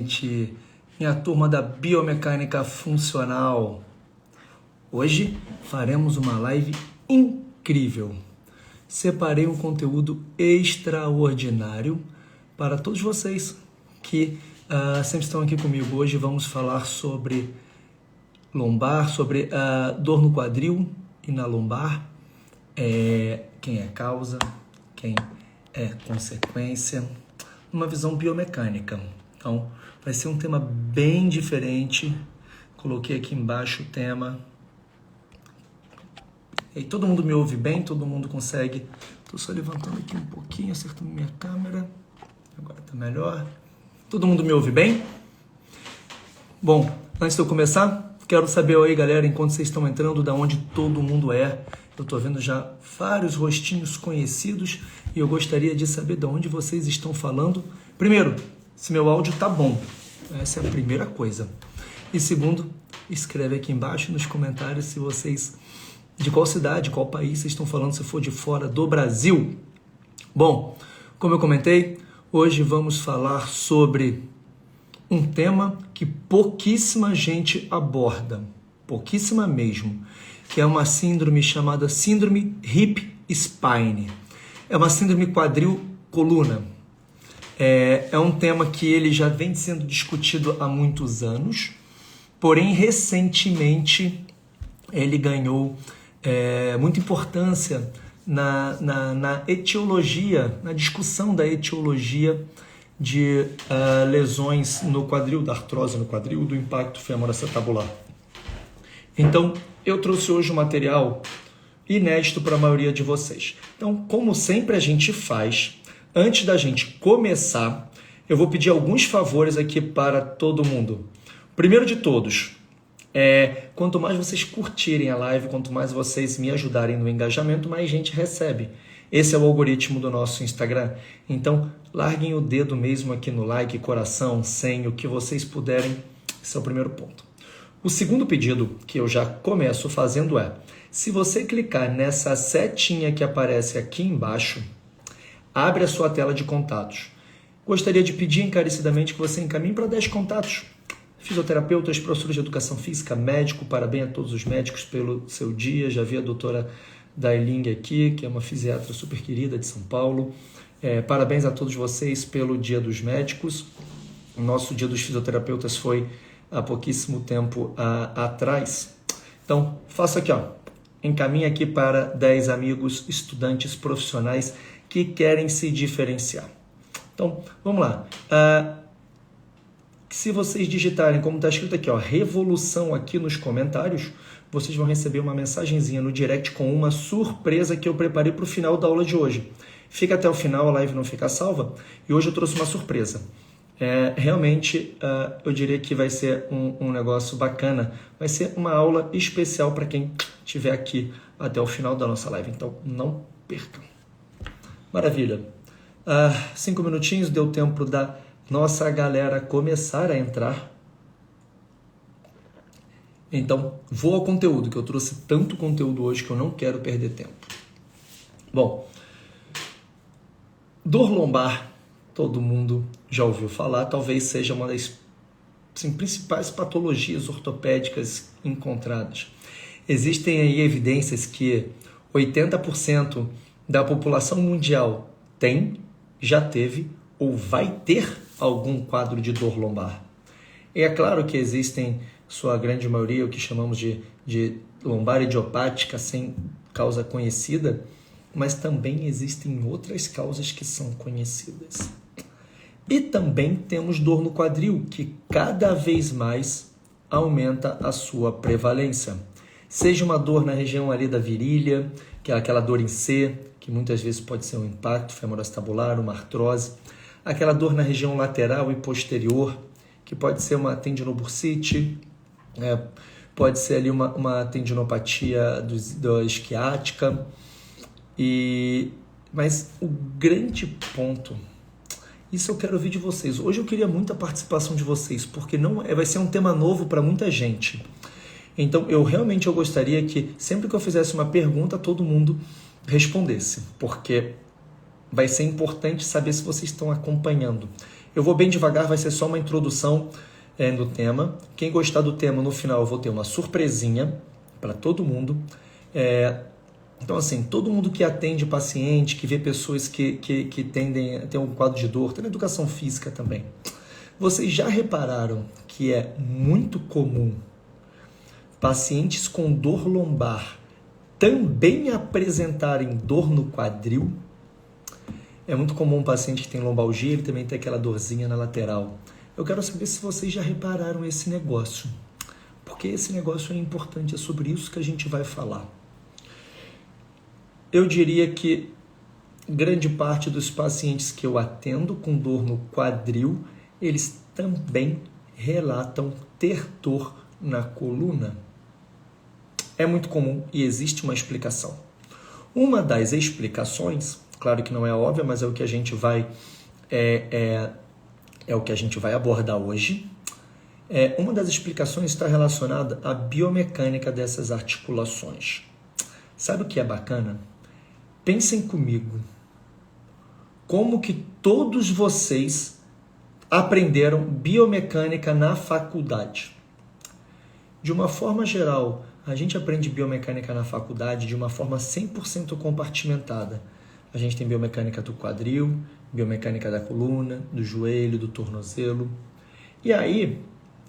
gente, minha turma da Biomecânica Funcional. Hoje faremos uma live incrível. Separei um conteúdo extraordinário para todos vocês que sempre estão aqui comigo. Hoje vamos falar sobre lombar, sobre dor no quadril e na lombar, quem é causa, quem é consequência, uma visão biomecânica. Então, vai ser um tema bem diferente. Coloquei aqui embaixo o tema. E todo mundo me ouve bem? Todo mundo consegue? Estou só levantando aqui um pouquinho, acertando minha câmera. Agora está melhor. Todo mundo me ouve bem? Bom, antes de eu começar, quero saber aí, galera, enquanto vocês estão entrando, da onde todo mundo é. Eu estou vendo já vários rostinhos conhecidos e eu gostaria de saber de onde vocês estão falando. Primeiro, se meu áudio tá bom. Essa é a primeira coisa. E segundo, escreve aqui embaixo nos comentários se vocês, de qual cidade, qual país vocês estão falando, se for de fora do Brasil. Bom, como eu comentei, hoje vamos falar sobre um tema que pouquíssima gente aborda, pouquíssima mesmo, que é uma síndrome chamada síndrome hip spine. É uma síndrome quadril-coluna. É um tema que ele já vem sendo discutido há muitos anos, porém recentemente ele ganhou muita importância na etiologia, na discussão da etiologia de lesões no quadril, da artrose no quadril, do impacto femoroacetabular. Então, eu trouxe hoje um material inédito para a maioria de vocês. Então, como sempre a gente faz, antes da gente começar, eu vou pedir alguns favores aqui para todo mundo. Primeiro de todos, quanto mais vocês curtirem a live, quanto mais vocês me ajudarem no engajamento, mais gente recebe. Esse é o algoritmo do nosso Instagram. Então, larguem o dedo mesmo aqui no like, coração, senha, o que vocês puderem. Esse é o primeiro ponto. O segundo pedido que eu já começo fazendo se você clicar nessa setinha que aparece aqui embaixo, abre a sua tela de contatos. Gostaria de pedir encarecidamente que você encaminhe para 10 contatos. Fisioterapeutas, professores de educação física, médico, parabéns a todos os médicos pelo seu dia. Já vi a doutora Dailing aqui, que é uma fisiatra super querida de São Paulo. Parabéns a todos vocês pelo Dia dos Médicos. O nosso Dia dos Fisioterapeutas foi há pouquíssimo tempo atrás. Então, faça aqui, encaminhe aqui para 10 amigos, estudantes, profissionais que querem se diferenciar. Então, vamos lá. Se vocês digitarem, como está escrito aqui, revolução aqui nos comentários, vocês vão receber uma mensagenzinha no direct com uma surpresa que eu preparei para o final da aula de hoje. Fica até o final, a live não fica salva, e hoje eu trouxe uma surpresa. Realmente, eu diria que vai ser um negócio bacana, vai ser uma aula especial para quem estiver aqui até o final da nossa live, então não percam. Maravilha. 5 minutinhos, deu tempo da nossa galera começar a entrar. Então, vou ao conteúdo, que eu trouxe tanto conteúdo hoje que eu não quero perder tempo. Bom, dor lombar, todo mundo já ouviu falar, talvez seja uma das principais patologias ortopédicas encontradas. Existem aí evidências que 80% da população mundial já teve ou vai ter algum quadro de dor lombar. E é claro que existem, sua grande maioria, o que chamamos de lombar idiopática sem causa conhecida, mas também existem outras causas que são conhecidas. E também temos dor no quadril, que cada vez mais aumenta a sua prevalência. Seja uma dor na região ali da virilha, que é aquela dor em C, que muitas vezes pode ser um impacto femoroacetabular, uma artrose. Aquela dor na região lateral e posterior, que pode ser uma tendinobursite, pode ser ali uma tendinopatia da isquiática. Mas o grande ponto, isso eu quero ouvir de vocês. Hoje eu queria muita participação de vocês, porque vai ser um tema novo para muita gente. Então, eu gostaria que sempre que eu fizesse uma pergunta, todo mundo respondesse, porque vai ser importante saber se vocês estão acompanhando. Eu vou bem devagar, vai ser só uma introdução do tema. Quem gostar do tema, no final eu vou ter uma surpresinha para todo mundo. Então, assim, todo mundo que atende paciente, que vê pessoas que tendem a ter um quadro de dor, tem na educação física também. Vocês já repararam que é muito comum pacientes com dor lombar também apresentarem dor no quadril? É muito comum um paciente que tem lombalgia, ele também tem aquela dorzinha na lateral. Eu quero saber se vocês já repararam esse negócio, porque esse negócio é importante, é sobre isso que a gente vai falar. Eu diria que grande parte dos pacientes que eu atendo com dor no quadril, eles também relatam ter dor na coluna. É muito comum e existe uma explicação. Uma das explicações, claro que não é óbvia, mas é o que a gente vai o que a gente vai abordar hoje. Uma das explicações está relacionada à biomecânica dessas articulações. Sabe o que é bacana? Pensem comigo. Como que todos vocês aprenderam biomecânica na faculdade? De uma forma geral, a gente aprende biomecânica na faculdade de uma forma 100% compartimentada. A gente tem biomecânica do quadril, biomecânica da coluna, do joelho, do tornozelo. E aí,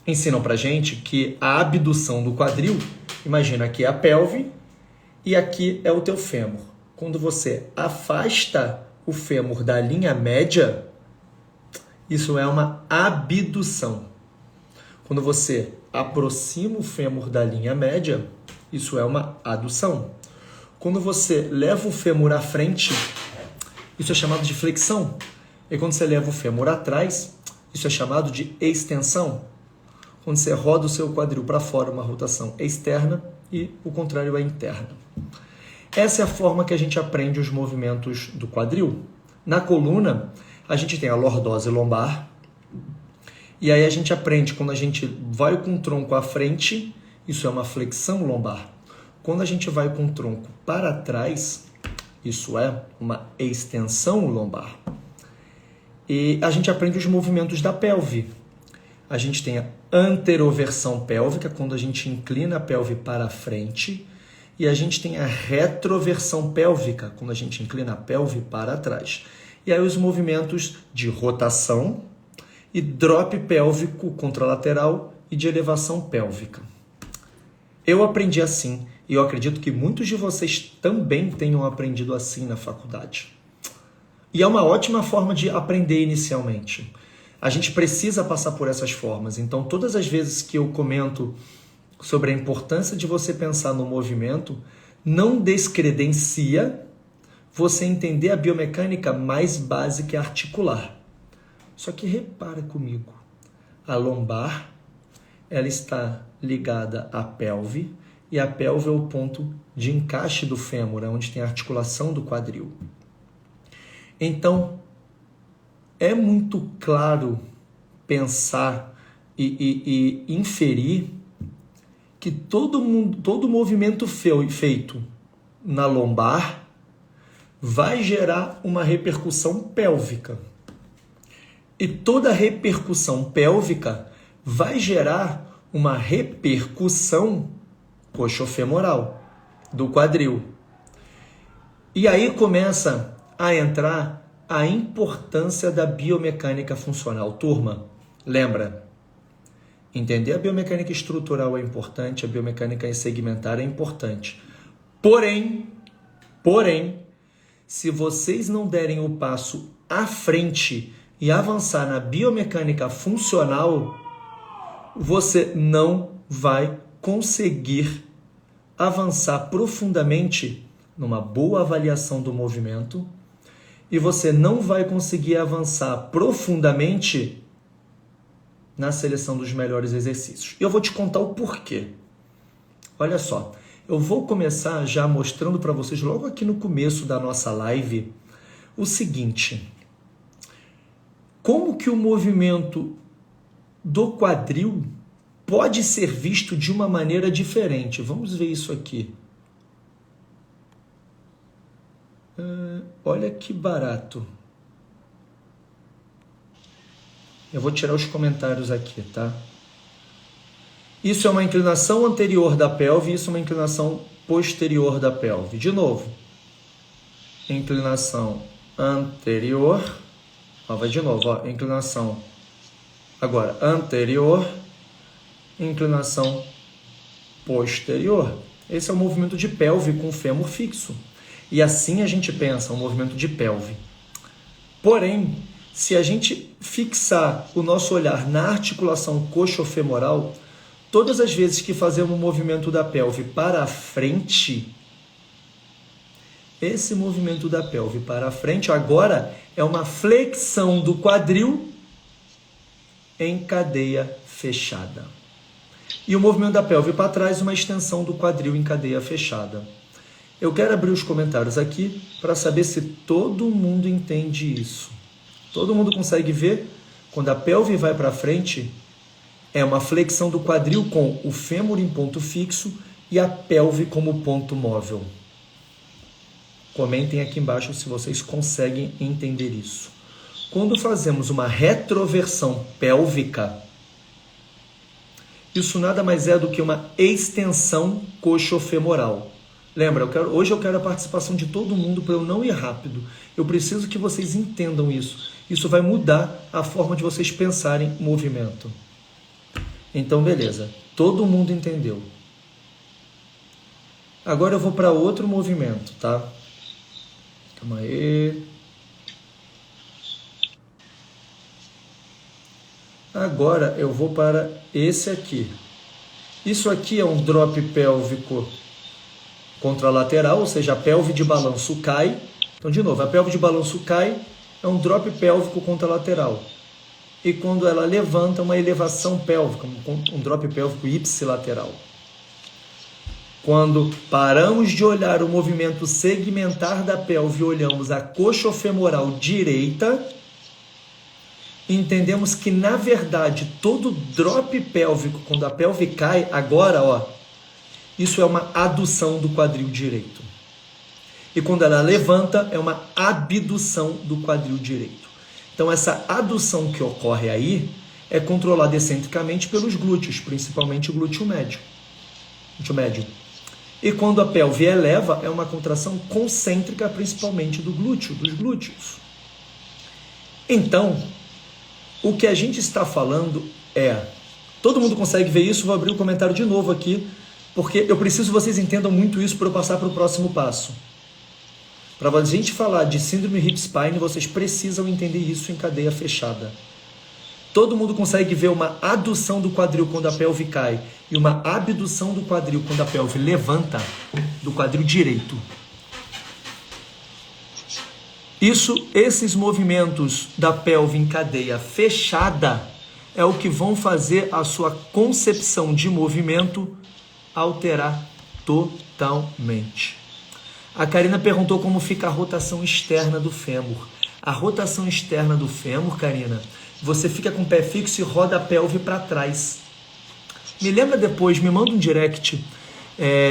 ensinam pra gente que a abdução do quadril, imagina, aqui é a pelve e aqui é o teu fêmur. Quando você afasta o fêmur da linha média, isso é uma abdução. Quando você aproxima o fêmur da linha média, isso é uma adução. Quando você leva o fêmur à frente, isso é chamado de flexão. E quando você leva o fêmur atrás, isso é chamado de extensão. Quando você roda o seu quadril para fora, uma rotação externa, e o contrário é interna. Essa é a forma que a gente aprende os movimentos do quadril. Na coluna, a gente tem a lordose lombar, e aí a gente aprende quando a gente vai com o tronco à frente, isso é uma flexão lombar. Quando a gente vai com o tronco para trás, isso é uma extensão lombar. E a gente aprende os movimentos da pelve. A gente tem a anteroversão pélvica, quando a gente inclina a pelve para a frente, e a gente tem a retroversão pélvica, quando a gente inclina a pelve para trás. E aí os movimentos de rotação e drop pélvico contralateral e de elevação pélvica. Eu aprendi assim e eu acredito que muitos de vocês também tenham aprendido assim na faculdade. E é uma ótima forma de aprender inicialmente. A gente precisa passar por essas formas. Então, todas as vezes que eu comento sobre a importância de você pensar no movimento, não descredencia você entender a biomecânica mais básica e articular. Só que repara comigo, a lombar, ela está ligada à pelve, e a pelve é o ponto de encaixe do fêmur, onde tem a articulação do quadril. Então, é muito claro pensar e inferir que todo movimento feito na lombar vai gerar uma repercussão pélvica. E toda repercussão pélvica vai gerar uma repercussão coxofemoral do quadril. E aí começa a entrar a importância da biomecânica funcional. Turma, lembra, entender a biomecânica estrutural é importante, a biomecânica segmentar é importante. Porém, se vocês não derem o passo à frente e avançar na biomecânica funcional, você não vai conseguir avançar profundamente numa boa avaliação do movimento e você não vai conseguir avançar profundamente na seleção dos melhores exercícios. E eu vou te contar o porquê. Olha só, eu vou começar já mostrando para vocês logo aqui no começo da nossa live o seguinte: como que o movimento do quadril pode ser visto de uma maneira diferente. Vamos ver isso aqui. Olha que barato. Eu vou tirar os comentários aqui, tá? Isso é uma inclinação anterior da pelve, isso é uma inclinação posterior da pelve. De novo. Inclinação anterior. Ó, vai de novo, ó. Inclinação. Agora, anterior. Inclinação posterior. Esse é o movimento de pelve com o fêmur fixo. E assim a gente pensa, um movimento de pelve. Porém, se a gente fixar o nosso olhar na articulação coxofemoral, todas as vezes que fazemos o movimento da pelve para a frente, esse movimento da pelve para a frente agora é uma flexão do quadril em cadeia fechada. E o movimento da pelve para trás, uma extensão do quadril em cadeia fechada. Eu quero abrir os comentários aqui para saber se todo mundo entende isso. Todo mundo consegue ver? Quando a pelve vai para frente, é uma flexão do quadril com o fêmur em ponto fixo e a pelve como ponto móvel. Comentem aqui embaixo se vocês conseguem entender isso. Quando fazemos uma retroversão pélvica, isso nada mais é do que uma extensão coxofemoral. Lembra, hoje eu quero a participação de todo mundo para eu não ir rápido. Eu preciso que vocês entendam isso. Isso vai mudar a forma de vocês pensarem movimento. Então, beleza. Todo mundo entendeu. Agora eu vou para outro movimento, tá? Calma aí. Agora eu vou para esse aqui. Isso aqui é um drop pélvico contralateral, ou seja, a pelve de balanço cai. Então, de novo, a pelve de balanço cai é um drop pélvico contralateral. E quando ela levanta, uma elevação pélvica, um drop pélvico ipsilateral. Quando paramos de olhar o movimento segmentar da pelve e olhamos a coxofemoral direita, entendemos que, na verdade, todo drop pélvico, quando a pelve cai, agora, ó, isso é uma adução do quadril direito. E quando ela levanta, é uma abdução do quadril direito. Então, essa adução que ocorre aí é controlada excentricamente pelos glúteos, principalmente o glúteo médio. E quando a pelve eleva, é uma contração concêntrica, principalmente do glúteo, dos glúteos. Então, o que a gente está falando é... Todo mundo consegue ver isso? Vou abrir o comentário de novo aqui, porque eu preciso que vocês entendam muito isso para eu passar para o próximo passo. Para a gente falar de síndrome hip spine, vocês precisam entender isso em cadeia fechada. Todo mundo consegue ver uma adução do quadril quando a pelve cai e uma abdução do quadril quando a pelve levanta, do quadril direito. Esses movimentos da pelve em cadeia fechada é o que vão fazer a sua concepção de movimento alterar totalmente. A Karina perguntou como fica a rotação externa do fêmur. A rotação externa do fêmur, Karina, você fica com o pé fixo e roda a pelve para trás. Me lembra depois, me manda um direct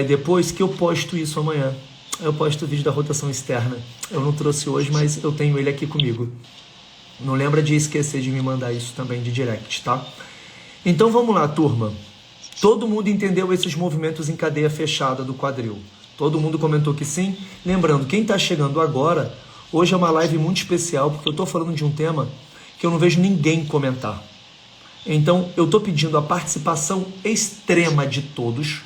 depois que eu posto isso amanhã. Eu posto o vídeo da rotação externa. Eu não trouxe hoje, mas eu tenho ele aqui comigo. Não lembra de esquecer de me mandar isso também de direct, tá? Então vamos lá, turma. Todo mundo entendeu esses movimentos em cadeia fechada do quadril? Todo mundo comentou que sim? Lembrando, quem está chegando agora, hoje é uma live muito especial, porque eu estou falando de um tema que eu não vejo ninguém comentar. Então, eu estou pedindo a participação extrema de todos,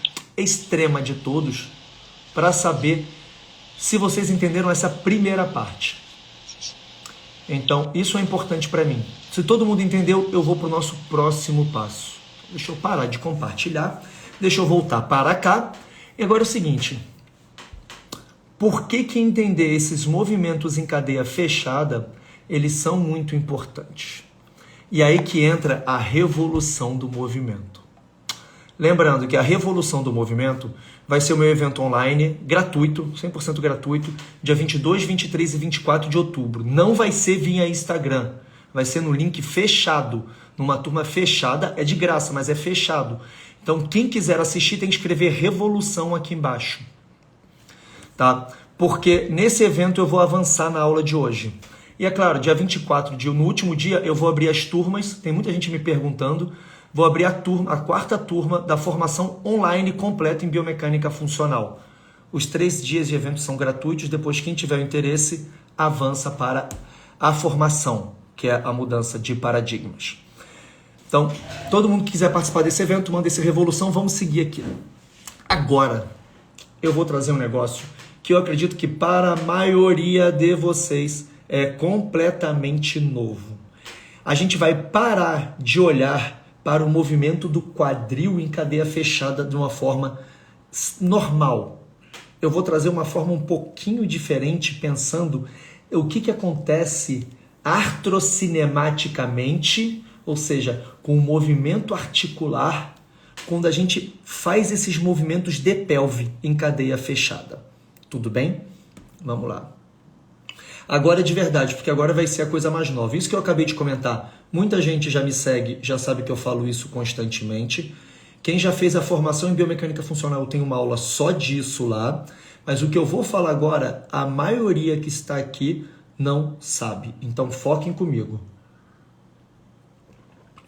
para saber se vocês entenderam essa primeira parte. Então, isso é importante para mim. Se todo mundo entendeu, eu vou para o nosso próximo passo. Deixa eu parar de compartilhar, deixa eu voltar para cá. E agora é o seguinte, por que entender esses movimentos em cadeia fechada, eles são muito importantes? E aí que entra a revolução do movimento. Lembrando que a revolução do movimento vai ser o meu evento online, gratuito, 100% gratuito, dia 22, 23 e 24 de outubro. Não vai ser via Instagram, vai ser no link fechado, numa turma fechada, é de graça, mas é fechado. Então, quem quiser assistir tem que escrever Revolução aqui embaixo, tá? Porque nesse evento eu vou avançar na aula de hoje. E é claro, dia 24, no último dia, eu vou abrir as turmas, tem muita gente me perguntando, vou abrir a 4ª turma da formação online completa em biomecânica funcional. Os 3 dias de evento são gratuitos, depois quem tiver interesse avança para a formação, que é a mudança de paradigmas. Então, todo mundo que quiser participar desse evento, manda esse Revolução, vamos seguir aqui. Agora, eu vou trazer um negócio que eu acredito que para a maioria de vocês é completamente novo. A gente vai parar de olhar para o movimento do quadril em cadeia fechada de uma forma normal. Eu vou trazer uma forma um pouquinho diferente, pensando o que acontece artrocinematicamente, ou seja, com o movimento articular, quando a gente faz esses movimentos de pelve em cadeia fechada. Tudo bem? Vamos lá. Agora de verdade, porque agora vai ser a coisa mais nova. Isso que eu acabei de comentar, muita gente já me segue, já sabe que eu falo isso constantemente. Quem já fez a formação em biomecânica funcional tem uma aula só disso lá, mas o que eu vou falar agora, a maioria que está aqui não sabe. Então foquem comigo.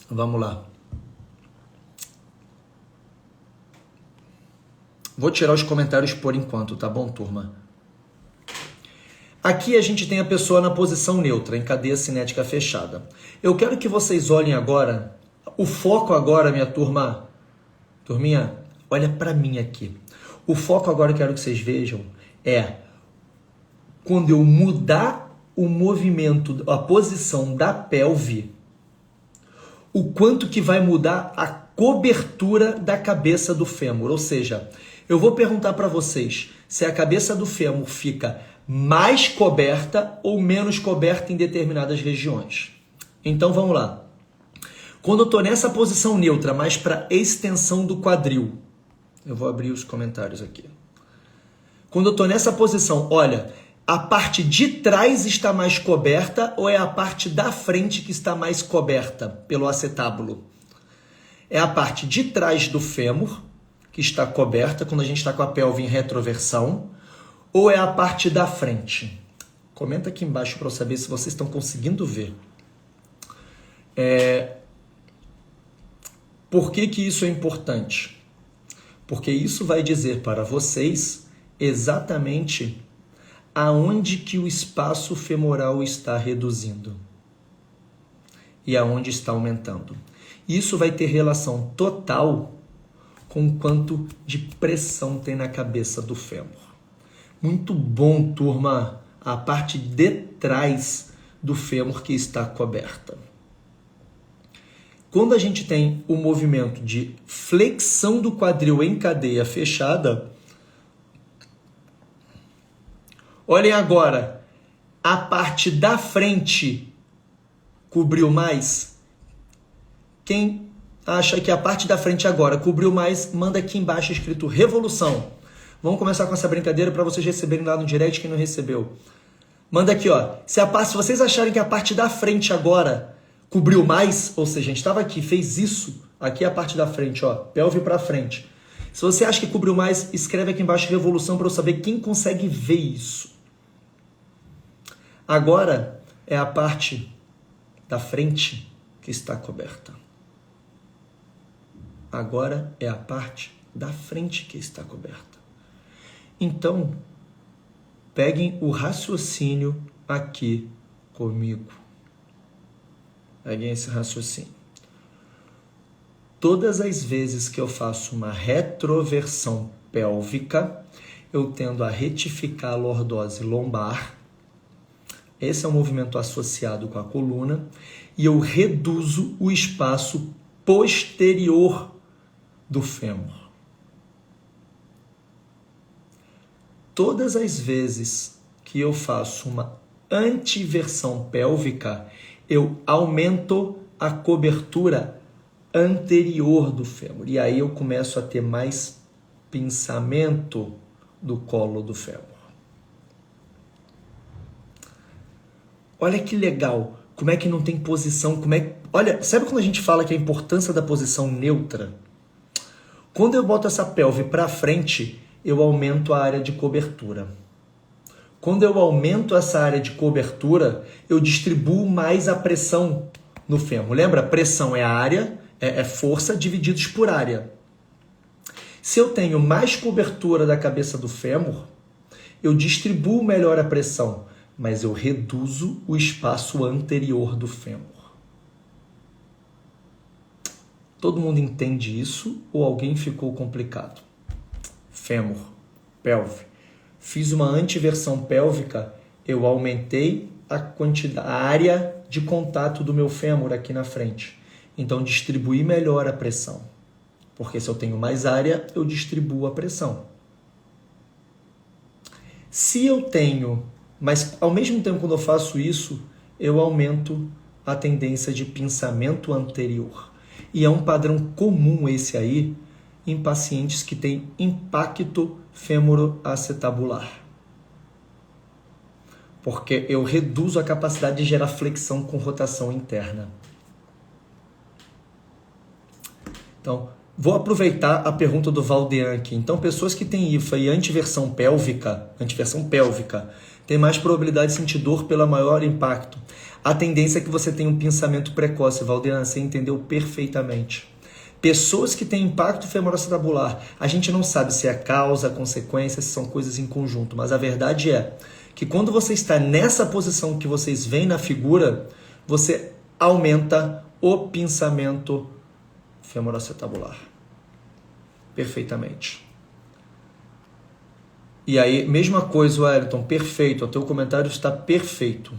Vamos lá. Vou tirar os comentários por enquanto, tá bom, turma? Aqui a gente tem a pessoa na posição neutra, em cadeia cinética fechada. Eu quero que vocês olhem agora, o foco agora, minha turma, turminha, olha para mim aqui. O foco agora que eu quero que vocês vejam é quando eu mudar o movimento, a posição da pelve, o quanto que vai mudar a cobertura da cabeça do fêmur. Ou seja, eu vou perguntar para vocês se a cabeça do fêmur fica mais coberta ou menos coberta em determinadas regiões. Então vamos lá. Quando eu estou nessa posição neutra, mais para extensão do quadril, eu vou abrir os comentários aqui. Quando eu estou nessa posição, olha, a parte de trás está mais coberta ou é a parte da frente que está mais coberta pelo acetábulo? É a parte de trás do fêmur que está coberta quando a gente está com a pelve em retroversão ou é a parte da frente? Comenta aqui embaixo para eu saber se vocês estão conseguindo ver. Por que isso é importante? Porque isso vai dizer para vocês exatamente aonde que o espaço femoral está reduzindo e aonde está aumentando. Isso vai ter relação total com o quanto de pressão tem na cabeça do fêmur. Muito bom, turma, a parte de trás do fêmur que está coberta. Quando a gente tem o movimento de flexão do quadril em cadeia fechada, olhem agora, a parte da frente cobriu mais? Quem acha que a parte da frente agora cobriu mais, manda aqui embaixo escrito Revolução. Vamos começar com essa brincadeira para vocês receberem lá no direct quem não recebeu. Manda aqui, ó. Se vocês acharem que a parte da frente agora cobriu mais, ou seja, a gente estava aqui, fez isso, aqui é a parte da frente, ó, pelve para frente. Se você acha que cobriu mais, escreve aqui embaixo Revolução para eu saber quem consegue ver isso. Agora é a parte da frente que está coberta. Agora é a parte da frente que está coberta. Então, peguem o raciocínio aqui comigo. Peguem esse raciocínio. Todas as vezes que eu faço uma retroversão pélvica, eu tendo a retificar a lordose lombar. Esse é um movimento associado com a coluna. E eu reduzo o espaço posterior do fêmur. Todas as vezes que eu faço uma antiversão pélvica, eu aumento a cobertura anterior do fêmur. E aí eu começo a ter mais pinçamento do colo do fêmur. Olha que legal, como é que não tem posição, Olha, sabe quando a gente fala que a importância da posição neutra? Quando eu boto essa pelve para frente, eu aumento a área de cobertura. Quando eu aumento essa área de cobertura, eu distribuo mais a pressão no fêmur. Lembra? Pressão é área, é força divididos por área. Se eu tenho mais cobertura da cabeça do fêmur, eu distribuo melhor a pressão, mas eu reduzo o espaço anterior do fêmur. Todo mundo entende isso ou alguém ficou complicado? Fêmur, pelve. Fiz uma antiversão pélvica, eu aumentei a área de contato do meu fêmur aqui na frente. Então, distribuí melhor a pressão. Porque se eu tenho mais área, eu distribuo a pressão. Se eu tenho, mas ao mesmo tempo quando eu faço isso, eu aumento a tendência de pinçamento anterior. E é um padrão comum esse aí em pacientes que têm impacto fêmuro-acetabular. Porque eu reduzo a capacidade de gerar flexão com rotação interna. Então, vou aproveitar a pergunta do Valdean aqui. Então, pessoas que têm IFA e antiversão pélvica, têm mais probabilidade de sentir dor pelo maior impacto. A tendência é que você tenha um pinçamento precoce. Valdean, você entendeu perfeitamente. Pessoas que têm impacto femoroacetabular, a gente não sabe se é causa, consequência, se são coisas em conjunto, mas a verdade é que quando você está nessa posição que vocês veem na figura, você aumenta o pinçamento femoroacetabular. Perfeitamente. E aí, mesma coisa, Wellington, perfeito, o teu comentário está perfeito.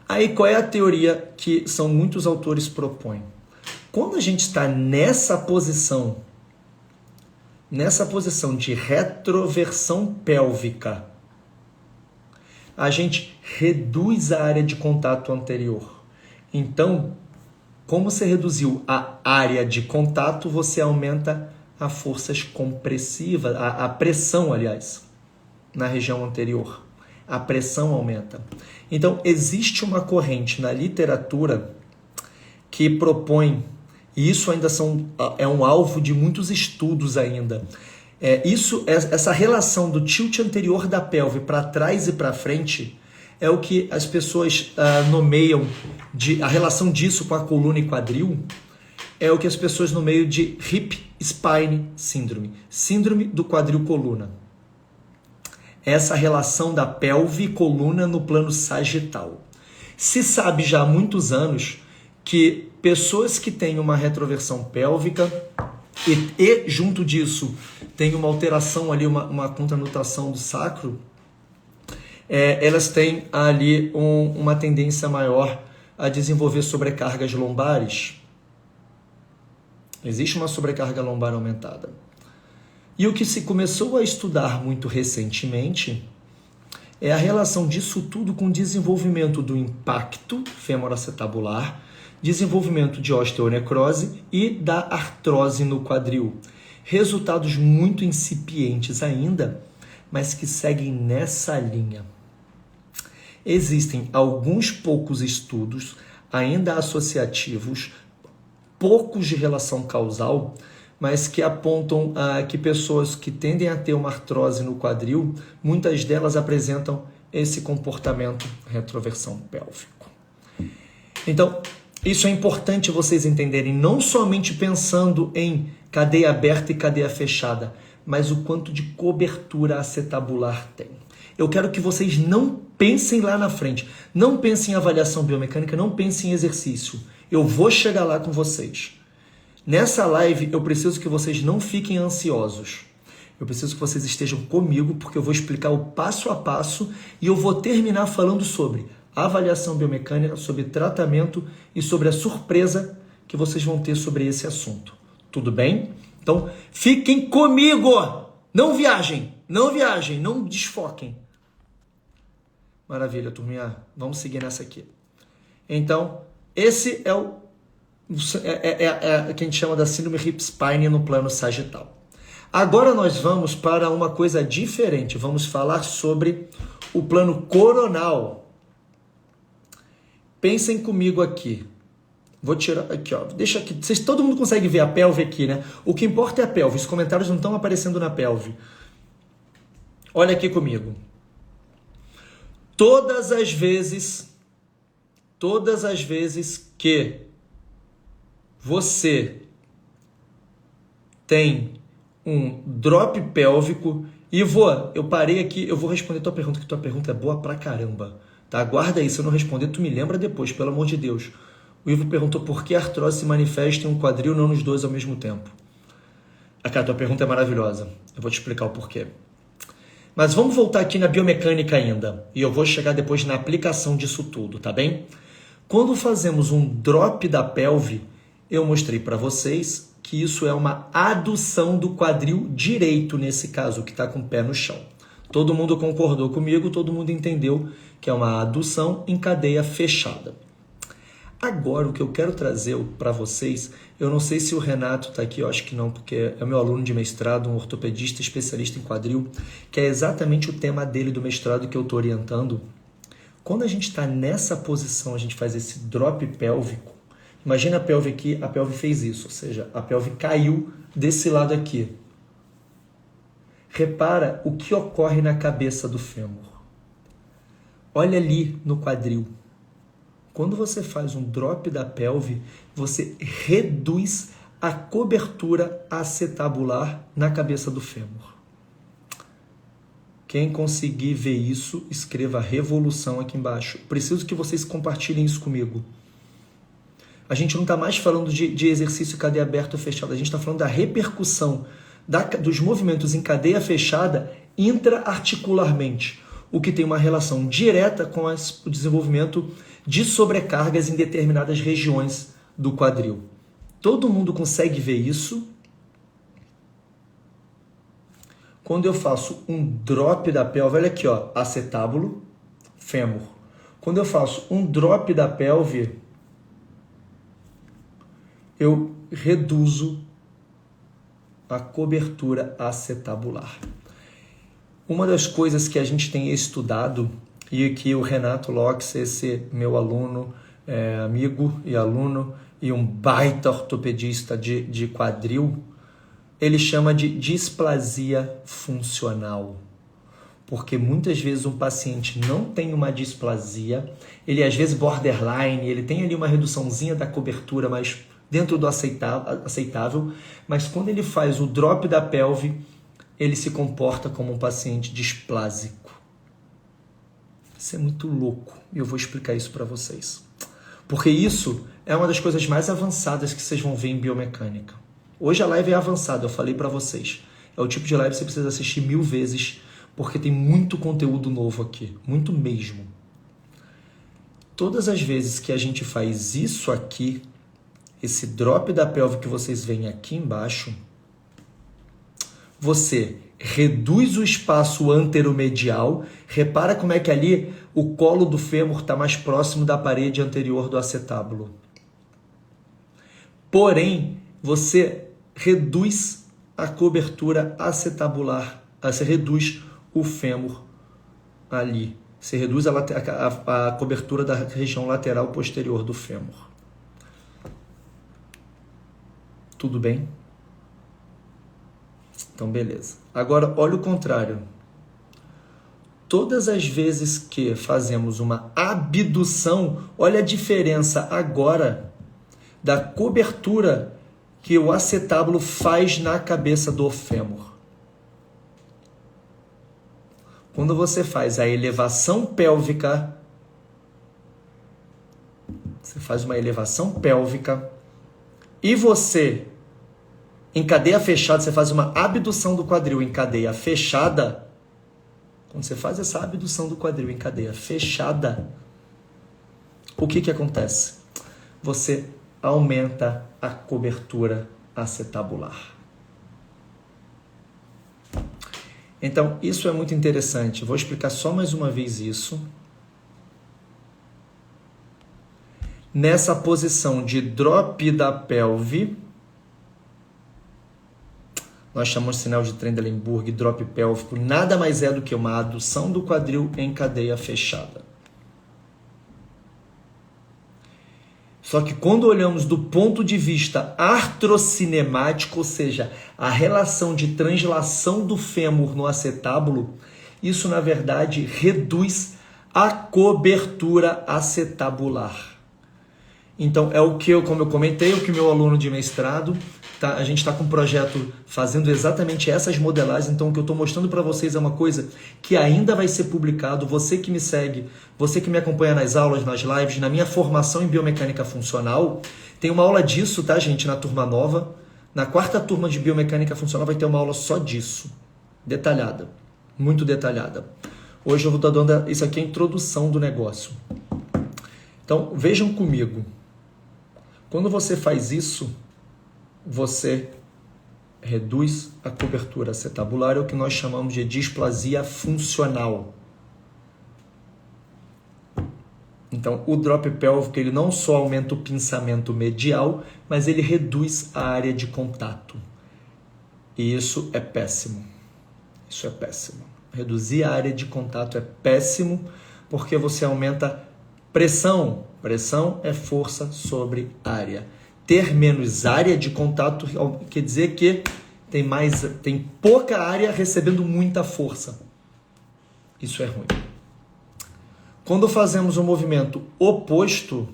Aí, qual é a teoria que muitos autores propõem? Quando a gente está nessa posição de retroversão pélvica, a gente reduz a área de contato anterior. Então, como você reduziu a área de contato, você aumenta a forças compressivas, a pressão, aliás, na região anterior. A pressão aumenta. Então, existe uma corrente na literatura que propõe, e isso ainda é um alvo de muitos estudos ainda, essa relação do tilt anterior da pelve para trás e para frente é o que as pessoas nomeiam, a relação disso com a coluna e quadril, é o que as pessoas nomeiam de Hip Spine Syndrome, síndrome do quadril-coluna. Essa relação da pelve e coluna no plano sagital. Se sabe já há muitos anos que pessoas que têm uma retroversão pélvica e junto disso tem uma alteração ali, uma contranutação do sacro, elas têm ali uma tendência maior a desenvolver sobrecargas lombares. Existe uma sobrecarga lombar aumentada. E o que se começou a estudar muito recentemente é a relação disso tudo com o desenvolvimento do impacto femoroacetabular, desenvolvimento de osteonecrose e da artrose no quadril. Resultados muito incipientes ainda, mas que seguem nessa linha. Existem alguns poucos estudos, ainda associativos, poucos de relação causal, mas que apontam que pessoas que tendem a ter uma artrose no quadril, muitas delas apresentam esse comportamento retroversão pélvico. Então, isso é importante vocês entenderem, não somente pensando em cadeia aberta e cadeia fechada, mas o quanto de cobertura acetabular tem. Eu quero que vocês não pensem lá na frente, não pensem em avaliação biomecânica, não pensem em exercício. Eu vou chegar lá com vocês. Nessa live, eu preciso que vocês não fiquem ansiosos. Eu preciso que vocês estejam comigo, porque eu vou explicar o passo a passo e eu vou terminar falando sobre avaliação biomecânica, sobre tratamento e sobre a surpresa que vocês vão ter sobre esse assunto. Tudo bem? Então, fiquem comigo! Não viajem, não desfoquem. Maravilha, turminha. Vamos seguir nessa aqui. Então, esse é o que a gente chama da síndrome hip spine no plano sagital. Agora nós vamos para uma coisa diferente. Vamos falar sobre o plano coronal. Pensem comigo aqui. Vou tirar aqui, ó. Deixa aqui. Todo mundo consegue ver a pelve aqui, né? O que importa é a pelve. Os comentários não estão aparecendo na pelve. Olha aqui comigo. Todas as vezes que você tem um drop pélvico, e eu parei aqui, eu vou responder tua pergunta, que tua pergunta é boa pra caramba, tá? Guarda aí, se eu não responder, tu me lembra depois, pelo amor de Deus. O Ivo perguntou por que a artrose se manifesta em um quadril, não nos dois ao mesmo tempo. Cara, tua pergunta é maravilhosa, eu vou te explicar o porquê. Mas vamos voltar aqui na biomecânica ainda, e eu vou chegar depois na aplicação disso tudo, tá bem? Quando fazemos um drop da pelve, eu mostrei para vocês que isso é uma adução do quadril direito, nesse caso, que está com o pé no chão. Todo mundo concordou comigo, todo mundo entendeu que é uma adução em cadeia fechada. Agora, o que eu quero trazer para vocês, eu não sei se o Renato está aqui, eu acho que não, porque é meu aluno de mestrado, um ortopedista especialista em quadril, que é exatamente o tema dele do mestrado que eu estou orientando. Quando a gente está nessa posição, a gente faz esse drop pélvico. Imagina a pelve aqui, a pelve fez isso, ou seja, a pelve caiu desse lado aqui. Repara o que ocorre na cabeça do fêmur. Olha ali no quadril. Quando você faz um drop da pelve, você reduz a cobertura acetabular na cabeça do fêmur. Quem conseguir ver isso, escreva revolução aqui embaixo. Preciso que vocês compartilhem isso comigo. A gente não está mais falando de exercício cadeia aberta ou fechada, a gente está falando da repercussão dos movimentos em cadeia fechada intra-articularmente, o que tem uma relação direta com o desenvolvimento de sobrecargas em determinadas regiões do quadril. Todo mundo consegue ver isso? Quando eu faço um drop da pelve, olha aqui, ó, acetábulo, fêmur. Quando eu faço um drop da pelve, eu reduzo a cobertura acetabular. Uma das coisas que a gente tem estudado, e que o Renato Lopes, esse meu aluno, amigo e aluno, e um baita ortopedista de quadril, ele chama de displasia funcional. Porque muitas vezes um paciente não tem uma displasia, ele às vezes borderline, ele tem ali uma reduçãozinha da cobertura, mas dentro do aceitável, mas quando ele faz o drop da pelve, ele se comporta como um paciente displásico. Isso é muito louco e eu vou explicar isso para vocês. Porque isso é uma das coisas mais avançadas que vocês vão ver em biomecânica. Hoje a live é avançada, eu falei para vocês. É o tipo de live que você precisa assistir 1000 vezes, porque tem muito conteúdo novo aqui, muito mesmo. Todas as vezes que a gente faz isso aqui, esse drop da pelve que vocês veem aqui embaixo, você reduz o espaço anteromedial. Repara como é que ali o colo do fêmur está mais próximo da parede anterior do acetábulo. Porém, você reduz a cobertura acetabular, você reduz o fêmur ali. Você reduz a cobertura da região lateral posterior do fêmur. Tudo bem? Então, beleza. Agora, olha o contrário. Todas as vezes que fazemos uma abdução, olha a diferença agora da cobertura que o acetábulo faz na cabeça do fêmur. Quando você faz a elevação pélvica, você faz uma elevação pélvica e você, em cadeia fechada, você faz uma abdução do quadril em cadeia fechada. Quando você faz essa abdução do quadril em cadeia fechada, o que acontece? Você aumenta a cobertura acetabular. Então, isso é muito interessante. Vou explicar só mais uma vez isso. Nessa posição de drop da pelve, nós chamamos de sinal de Trendelenburg, drop pélvico, nada mais é do que uma adução do quadril em cadeia fechada. Só que quando olhamos do ponto de vista artrocinemático, ou seja, a relação de translação do fêmur no acetábulo, Isso, na verdade, reduz a cobertura acetabular. Então, é o que eu, como eu comentei, o que o meu aluno de mestrado, tá? A gente está com um projeto fazendo exatamente essas modelagens. Então, o que eu estou mostrando para vocês é uma coisa que ainda vai ser publicado. Você que me segue, você que me acompanha nas aulas, nas lives, na minha formação em biomecânica funcional, tem uma aula disso, tá, gente, na turma nova. Na 4ª turma de biomecânica funcional vai ter uma aula só disso, detalhada, muito detalhada. Hoje eu vou estar dando isso aqui, a introdução do negócio. Então, vejam comigo. Quando você faz isso, você reduz a cobertura acetabular, é o que nós chamamos de displasia funcional. Então, o drop pélvico, ele não só aumenta o pinçamento medial, mas ele reduz a área de contato. E isso é péssimo. Isso é péssimo. Reduzir a área de contato é péssimo, porque você aumenta pressão. Pressão é força sobre área. Ter menos área de contato quer dizer que tem pouca área recebendo muita força. Isso é ruim. Quando fazemos o movimento oposto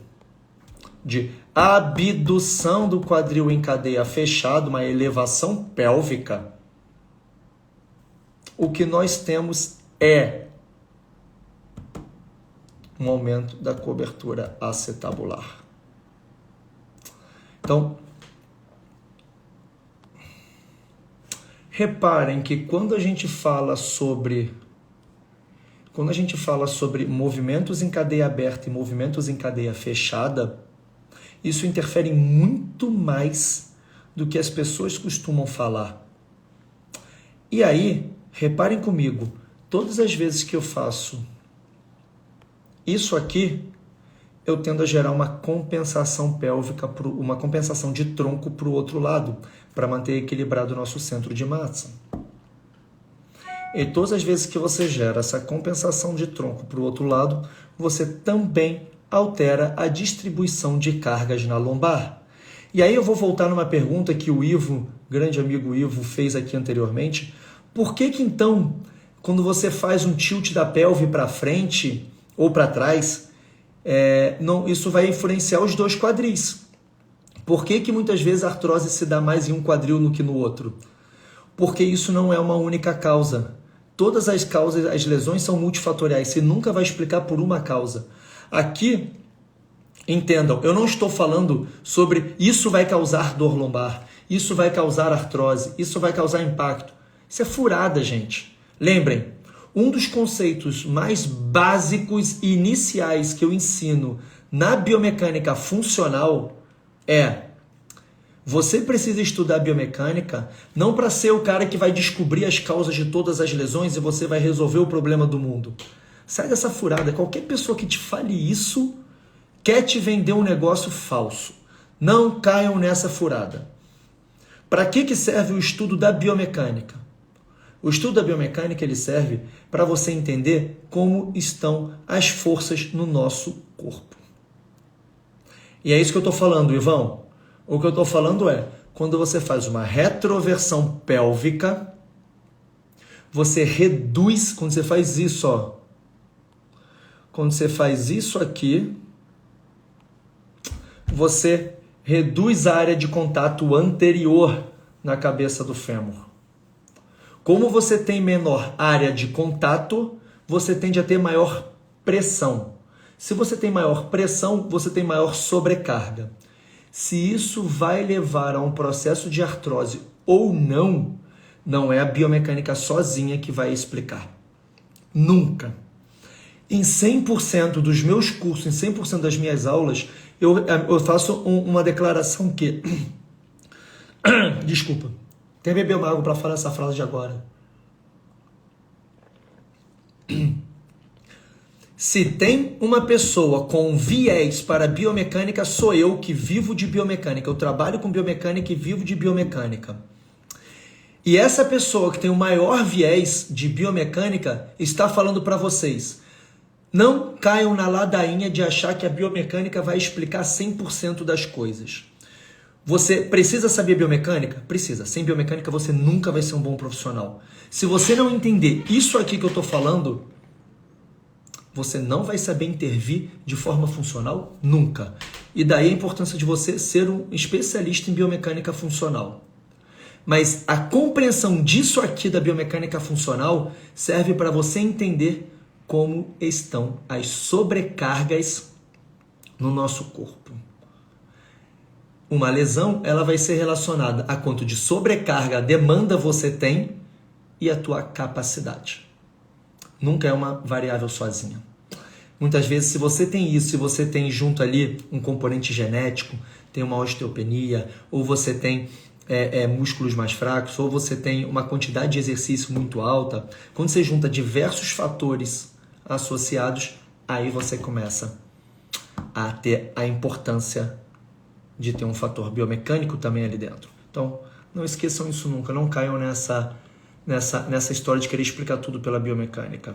de abdução do quadril em cadeia fechada, uma elevação pélvica, o que nós temos é um aumento da cobertura acetabular. Então, reparem que quando a gente fala sobre movimentos em cadeia aberta e movimentos em cadeia fechada, isso interfere muito mais do que as pessoas costumam falar. E aí, reparem comigo, todas as vezes que eu faço isso aqui, eu tendo a gerar uma compensação pélvica, uma compensação de tronco para o outro lado, para manter equilibrado o nosso centro de massa. E todas as vezes que você gera essa compensação de tronco para o outro lado, você também altera a distribuição de cargas na lombar. E aí eu vou voltar numa pergunta que o Ivo, grande amigo Ivo, fez aqui anteriormente. Por que então, quando você faz um tilt da pelve para frente ou para trás, isso vai influenciar os dois quadris? Por que muitas vezes a artrose se dá mais em um quadril do que no outro? Porque isso não é uma única causa. Todas as causas, as lesões são multifatoriais. Você nunca vai explicar por uma causa. Aqui, entendam, eu não estou falando sobre isso vai causar dor lombar, isso vai causar artrose, isso vai causar impacto. Isso é furada, gente. Lembrem, um dos conceitos mais básicos e iniciais que eu ensino na biomecânica funcional é: você precisa estudar biomecânica não para ser o cara que vai descobrir as causas de todas as lesões e você vai resolver o problema do mundo. Sai dessa furada. Qualquer pessoa que te fale isso quer te vender um negócio falso. Não caiam nessa furada. Para que serve o estudo da biomecânica? O estudo da biomecânica ele serve para você entender como estão as forças no nosso corpo. E é isso que eu estou falando, Ivão. O que eu estou falando é, quando você faz uma retroversão pélvica, você reduz, quando você faz isso, ó, quando você faz isso aqui, você reduz a área de contato anterior na cabeça do fêmur. Como você tem menor área de contato, você tende a ter maior pressão. Se você tem maior pressão, você tem maior sobrecarga. Se isso vai levar a um processo de artrose ou não, não é a biomecânica sozinha que vai explicar. Nunca. Em 100% dos meus cursos, em 100% das minhas aulas, eu faço uma declaração que... Desculpa. Até beber uma água para falar essa frase de agora. Se tem uma pessoa com viés para biomecânica, sou eu que vivo de biomecânica. Eu trabalho com biomecânica e vivo de biomecânica. E essa pessoa que tem o maior viés de biomecânica está falando para vocês: não caiam na ladainha de achar que a biomecânica vai explicar 100% das coisas. Você precisa saber biomecânica? Precisa. Sem biomecânica você nunca vai ser um bom profissional. Se você não entender isso aqui que eu estou falando, você não vai saber intervir de forma funcional nunca. E daí a importância de você ser um especialista em biomecânica funcional. Mas a compreensão disso aqui da biomecânica funcional serve para você entender como estão as sobrecargas no nosso corpo. Uma lesão, ela vai ser relacionada a quanto de sobrecarga, demanda você tem e a tua capacidade. Nunca é uma variável sozinha. Muitas vezes, se você tem isso, se você tem junto ali um componente genético, tem uma osteopenia, ou você tem músculos mais fracos, ou você tem uma quantidade de exercício muito alta, quando você junta diversos fatores associados, aí você começa a ter a importância de ter um fator biomecânico também ali dentro. Então, não esqueçam isso nunca, não caiam nessa história de querer explicar tudo pela biomecânica.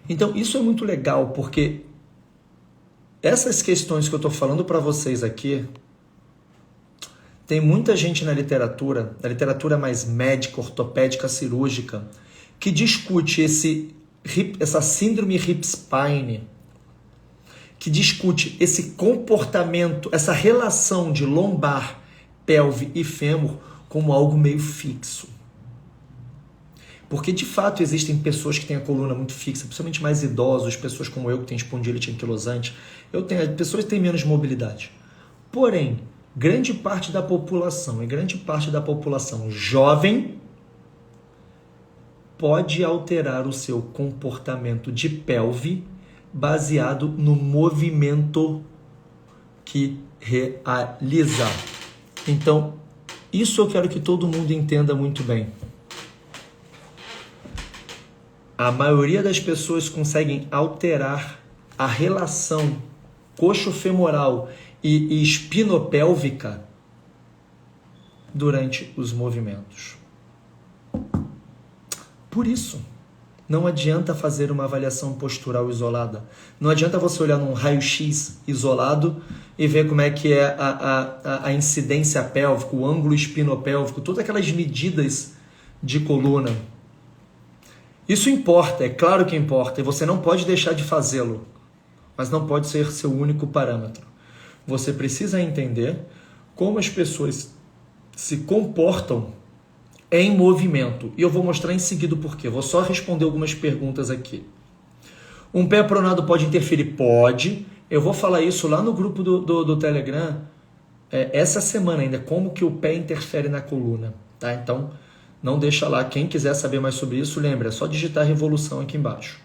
Então, isso é muito legal, porque essas questões que eu estou falando para vocês aqui, tem muita gente na literatura mais médica, ortopédica, cirúrgica, que discute essa síndrome hip-spine, que discute esse comportamento, essa relação de lombar, pelve e fêmur como algo meio fixo. Porque, de fato, existem pessoas que têm a coluna muito fixa, principalmente mais idosos, pessoas como eu que têm espondilite anquilosante. Pessoas que têm menos mobilidade. Porém, grande parte da população, e grande parte da população jovem, pode alterar o seu comportamento de pelve baseado no movimento que realiza. Então, isso eu quero que todo mundo entenda muito bem. A maioria das pessoas conseguem alterar a relação coxofemoral e espinopélvica durante os movimentos. Por isso, não adianta fazer uma avaliação postural isolada. Não adianta você olhar num raio-x isolado e ver como é que é a incidência pélvica, o ângulo espinopélvico, todas aquelas medidas de coluna. Isso importa, é claro que importa, e você não pode deixar de fazê-lo, mas não pode ser seu único parâmetro. Você precisa entender como as pessoas se comportam em movimento. E eu vou mostrar em seguida o porquê. Vou só responder algumas perguntas aqui. Um pé pronado pode interferir? Pode. Eu vou falar isso lá no grupo do Telegram essa semana ainda, como que o pé interfere na coluna. Tá? Então, não deixa lá. Quem quiser saber mais sobre isso, lembra, é só digitar revolução aqui embaixo.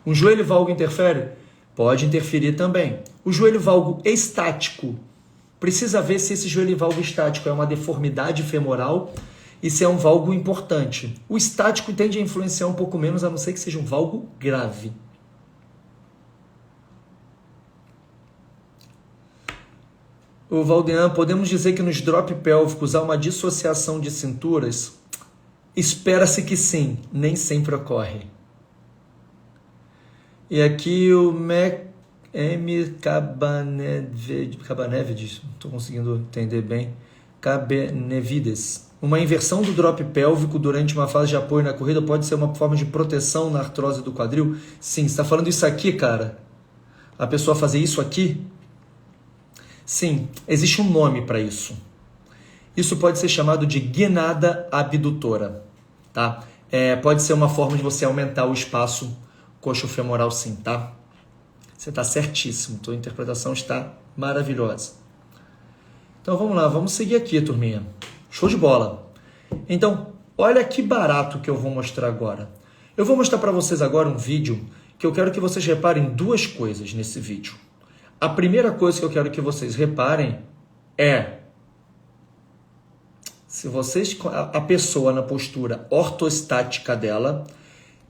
Um joelho valgo interfere? Pode interferir também. O joelho valgo estático, precisa ver se esse joelho valgo estático é uma deformidade femoral e se é um valgo importante. O estático tende a influenciar um pouco menos, a não ser que seja um valgo grave. O Valdean, podemos dizer que nos drop pélvicos há uma dissociação de cinturas? Espera-se que sim, nem sempre ocorre. E aqui o M. Cabanevides, não estou conseguindo entender bem, Cabanevides. Uma inversão do drop pélvico durante uma fase de apoio na corrida pode ser uma forma de proteção na artrose do quadril? Sim, você está falando isso aqui, cara? A pessoa fazer isso aqui? Sim, existe um nome para isso. Isso pode ser chamado de guinada abdutora. Tá? Pode ser uma forma de você aumentar o espaço coxofemoral, sim, tá? Você está certíssimo, tua interpretação está maravilhosa. Então vamos lá, vamos seguir aqui, turminha. Show de bola. Então, olha que barato que eu vou mostrar agora. Eu vou mostrar para vocês agora um vídeo que eu quero que vocês reparem duas coisas nesse vídeo. A primeira coisa que eu quero que vocês reparem é se vocês, a pessoa na postura ortostática dela,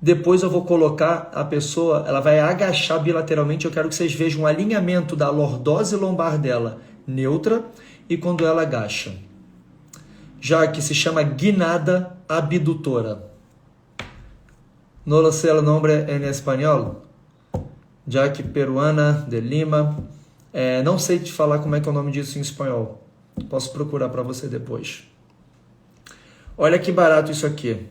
depois eu vou colocar a pessoa, ela vai agachar bilateralmente, eu quero que vocês vejam o alinhamento da lordose lombar dela neutra e quando ela agacha. Já que se chama guinada abdutora. No lo sé el nombre en español. Jackie Peruana de Lima. Não sei te falar como é que é o nome disso em espanhol. Posso procurar para você depois. Olha que barato isso aqui.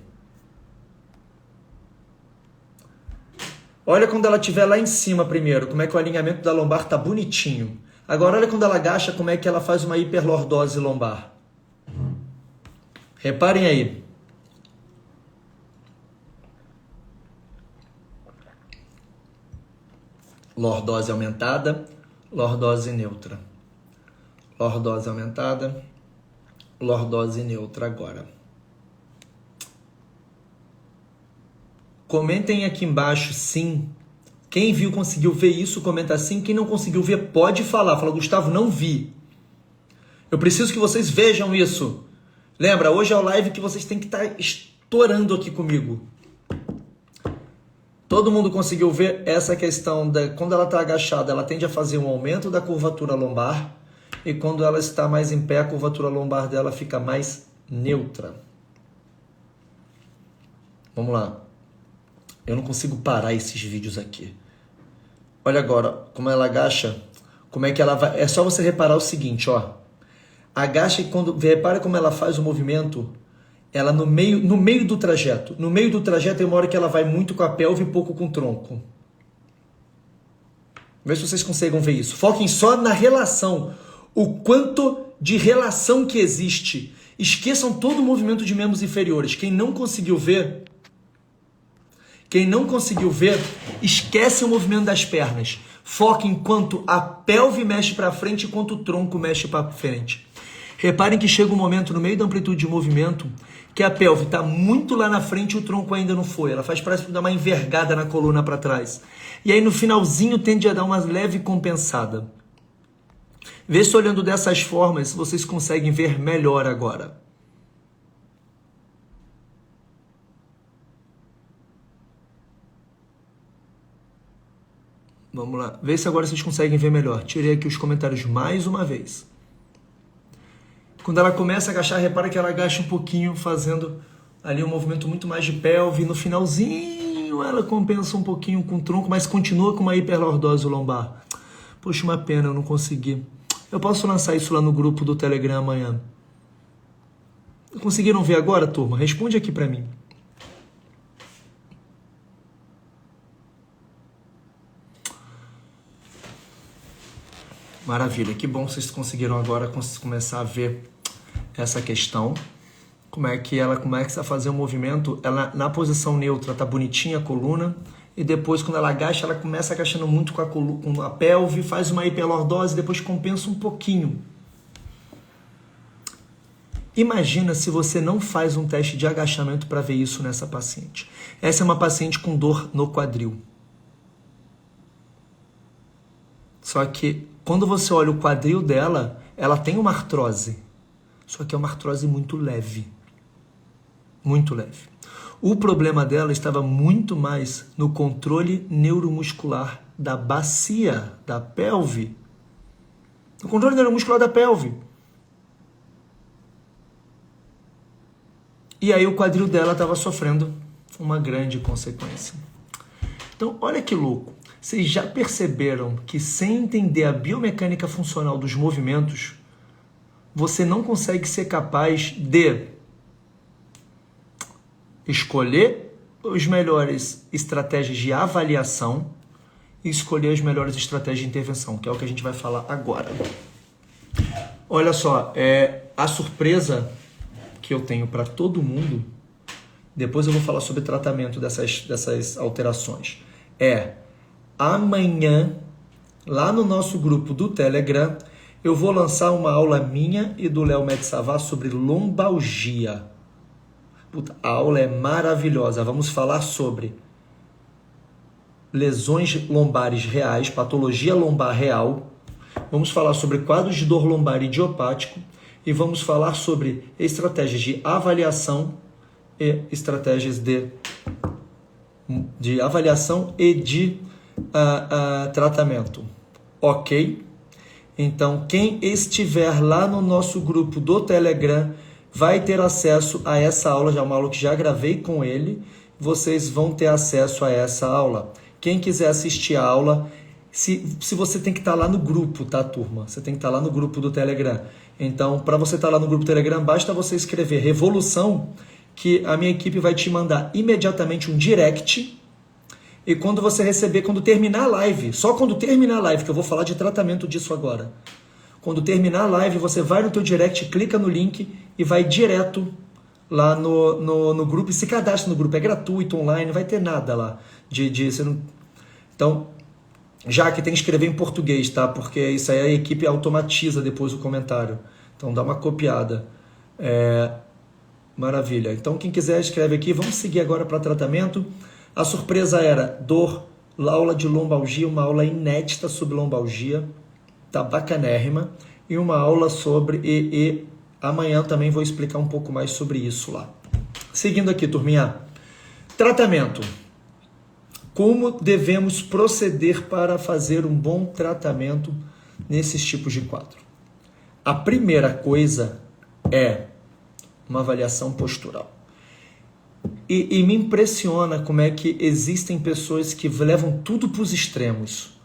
Olha quando ela estiver lá em cima primeiro, como é que o alinhamento da lombar tá bonitinho. Agora olha quando ela agacha, como é que ela faz uma hiperlordose lombar. Reparem aí. Lordose aumentada, lordose neutra. Lordose aumentada, lordose neutra agora. Comentem aqui embaixo, sim. Quem viu, conseguiu ver isso, comenta sim. Quem não conseguiu ver, pode falar. Fala, Gustavo, não vi. Eu preciso que vocês vejam isso. Lembra, hoje é o live que vocês têm que estar estourando aqui comigo. Todo mundo conseguiu ver essa questão da quando ela está agachada, ela tende a fazer um aumento da curvatura lombar. E quando ela está mais em pé, a curvatura lombar dela fica mais neutra. Vamos lá. Eu não consigo parar esses vídeos aqui. Olha agora como ela agacha, como é que ela vai. É só você reparar o seguinte, ó. Agacha e quando repara como ela faz o movimento, ela no meio do trajeto. No meio do trajeto tem uma hora que ela vai muito com a pelve e pouco com o tronco. Vê se vocês conseguem ver isso. Foquem só na relação, o quanto de relação que existe. Esqueçam todo o movimento de membros inferiores. Quem não conseguiu ver, esquece o movimento das pernas. Foque em quanto a pelve mexe para frente e quanto o tronco mexe para frente. Reparem que chega um momento no meio da amplitude de movimento que a pelve está muito lá na frente e o tronco ainda não foi. Ela parece dar uma envergada na coluna para trás. E aí no finalzinho tende a dar uma leve compensada. Vê se olhando dessas formas vocês conseguem ver melhor agora. Vamos lá. Vê se agora vocês conseguem ver melhor. Tirei aqui os comentários mais uma vez. Quando ela começa a agachar, repara que ela agacha um pouquinho, fazendo ali um movimento muito mais de pelve. No finalzinho, ela compensa um pouquinho com o tronco, mas continua com uma hiperlordose lombar. Poxa, uma pena, eu não consegui. Eu posso lançar isso lá no grupo do Telegram amanhã. Conseguiram ver agora, turma? Responde aqui pra mim. Maravilha, que bom que vocês conseguiram agora começar a ver essa questão. Como é que ela começa a fazer o movimento, ela na posição neutra tá bonitinha a coluna, e depois quando ela agacha, ela começa agachando muito com a pelve, faz uma hiperlordose, depois compensa um pouquinho. Imagina se você não faz um teste de agachamento para ver isso nessa paciente. Essa é uma paciente com dor no quadril. Só que quando você olha o quadril dela, ela tem uma artrose. Só que é uma artrose muito leve. Muito leve. O problema dela estava muito mais no controle neuromuscular da bacia, da pelve. O controle neuromuscular da pelve. E aí o quadril dela estava sofrendo uma grande consequência. Então, olha que louco. Vocês já perceberam que sem entender a biomecânica funcional dos movimentos, você não consegue ser capaz de escolher as melhores estratégias de avaliação e escolher as melhores estratégias de intervenção, que é o que a gente vai falar agora. Olha só, a surpresa que eu tenho para todo mundo, depois eu vou falar sobre tratamento dessas alterações, amanhã, lá no nosso grupo do Telegram, eu vou lançar uma aula minha e do Léo Metsavar sobre lombalgia. Puta, a aula é maravilhosa. Vamos falar sobre lesões lombares reais, patologia lombar real. Vamos falar sobre quadros de dor lombar idiopático e vamos falar sobre estratégias de avaliação e estratégias de avaliação e de tratamento. Ok? Então, quem estiver lá no nosso grupo do Telegram vai ter acesso a essa aula, já uma aula que já gravei com ele. Vocês vão ter acesso a essa aula. Quem quiser assistir a aula, se você tem que estar lá no grupo, tá, turma? Você tem que estar lá no grupo do Telegram. Então, para você estar lá no grupo do Telegram, basta você escrever Revolução, que a minha equipe vai te mandar imediatamente um direct. E quando você receber, quando terminar a live, só quando terminar a live, que eu vou falar de tratamento disso agora. Quando terminar a live, você vai no teu direct, clica no link e vai direto lá no grupo e se cadastra no grupo. É gratuito, online, não vai ter nada lá. Você não... Então, já que tem que escrever em português, tá? Porque isso aí a equipe automatiza depois o comentário. Então dá uma copiada. Maravilha. Então quem quiser escreve aqui. Vamos seguir agora para tratamento. A surpresa era dor, aula de lombalgia, uma aula inédita sobre lombalgia. Tá bacanérrima. E uma aula sobre... E amanhã também vou explicar um pouco mais sobre isso lá. Seguindo aqui, turminha. Tratamento. Como devemos proceder para fazer um bom tratamento nesses tipos de quadro? A primeira coisa é uma avaliação postural. E me impressiona como é que existem pessoas que levam tudo para os extremos.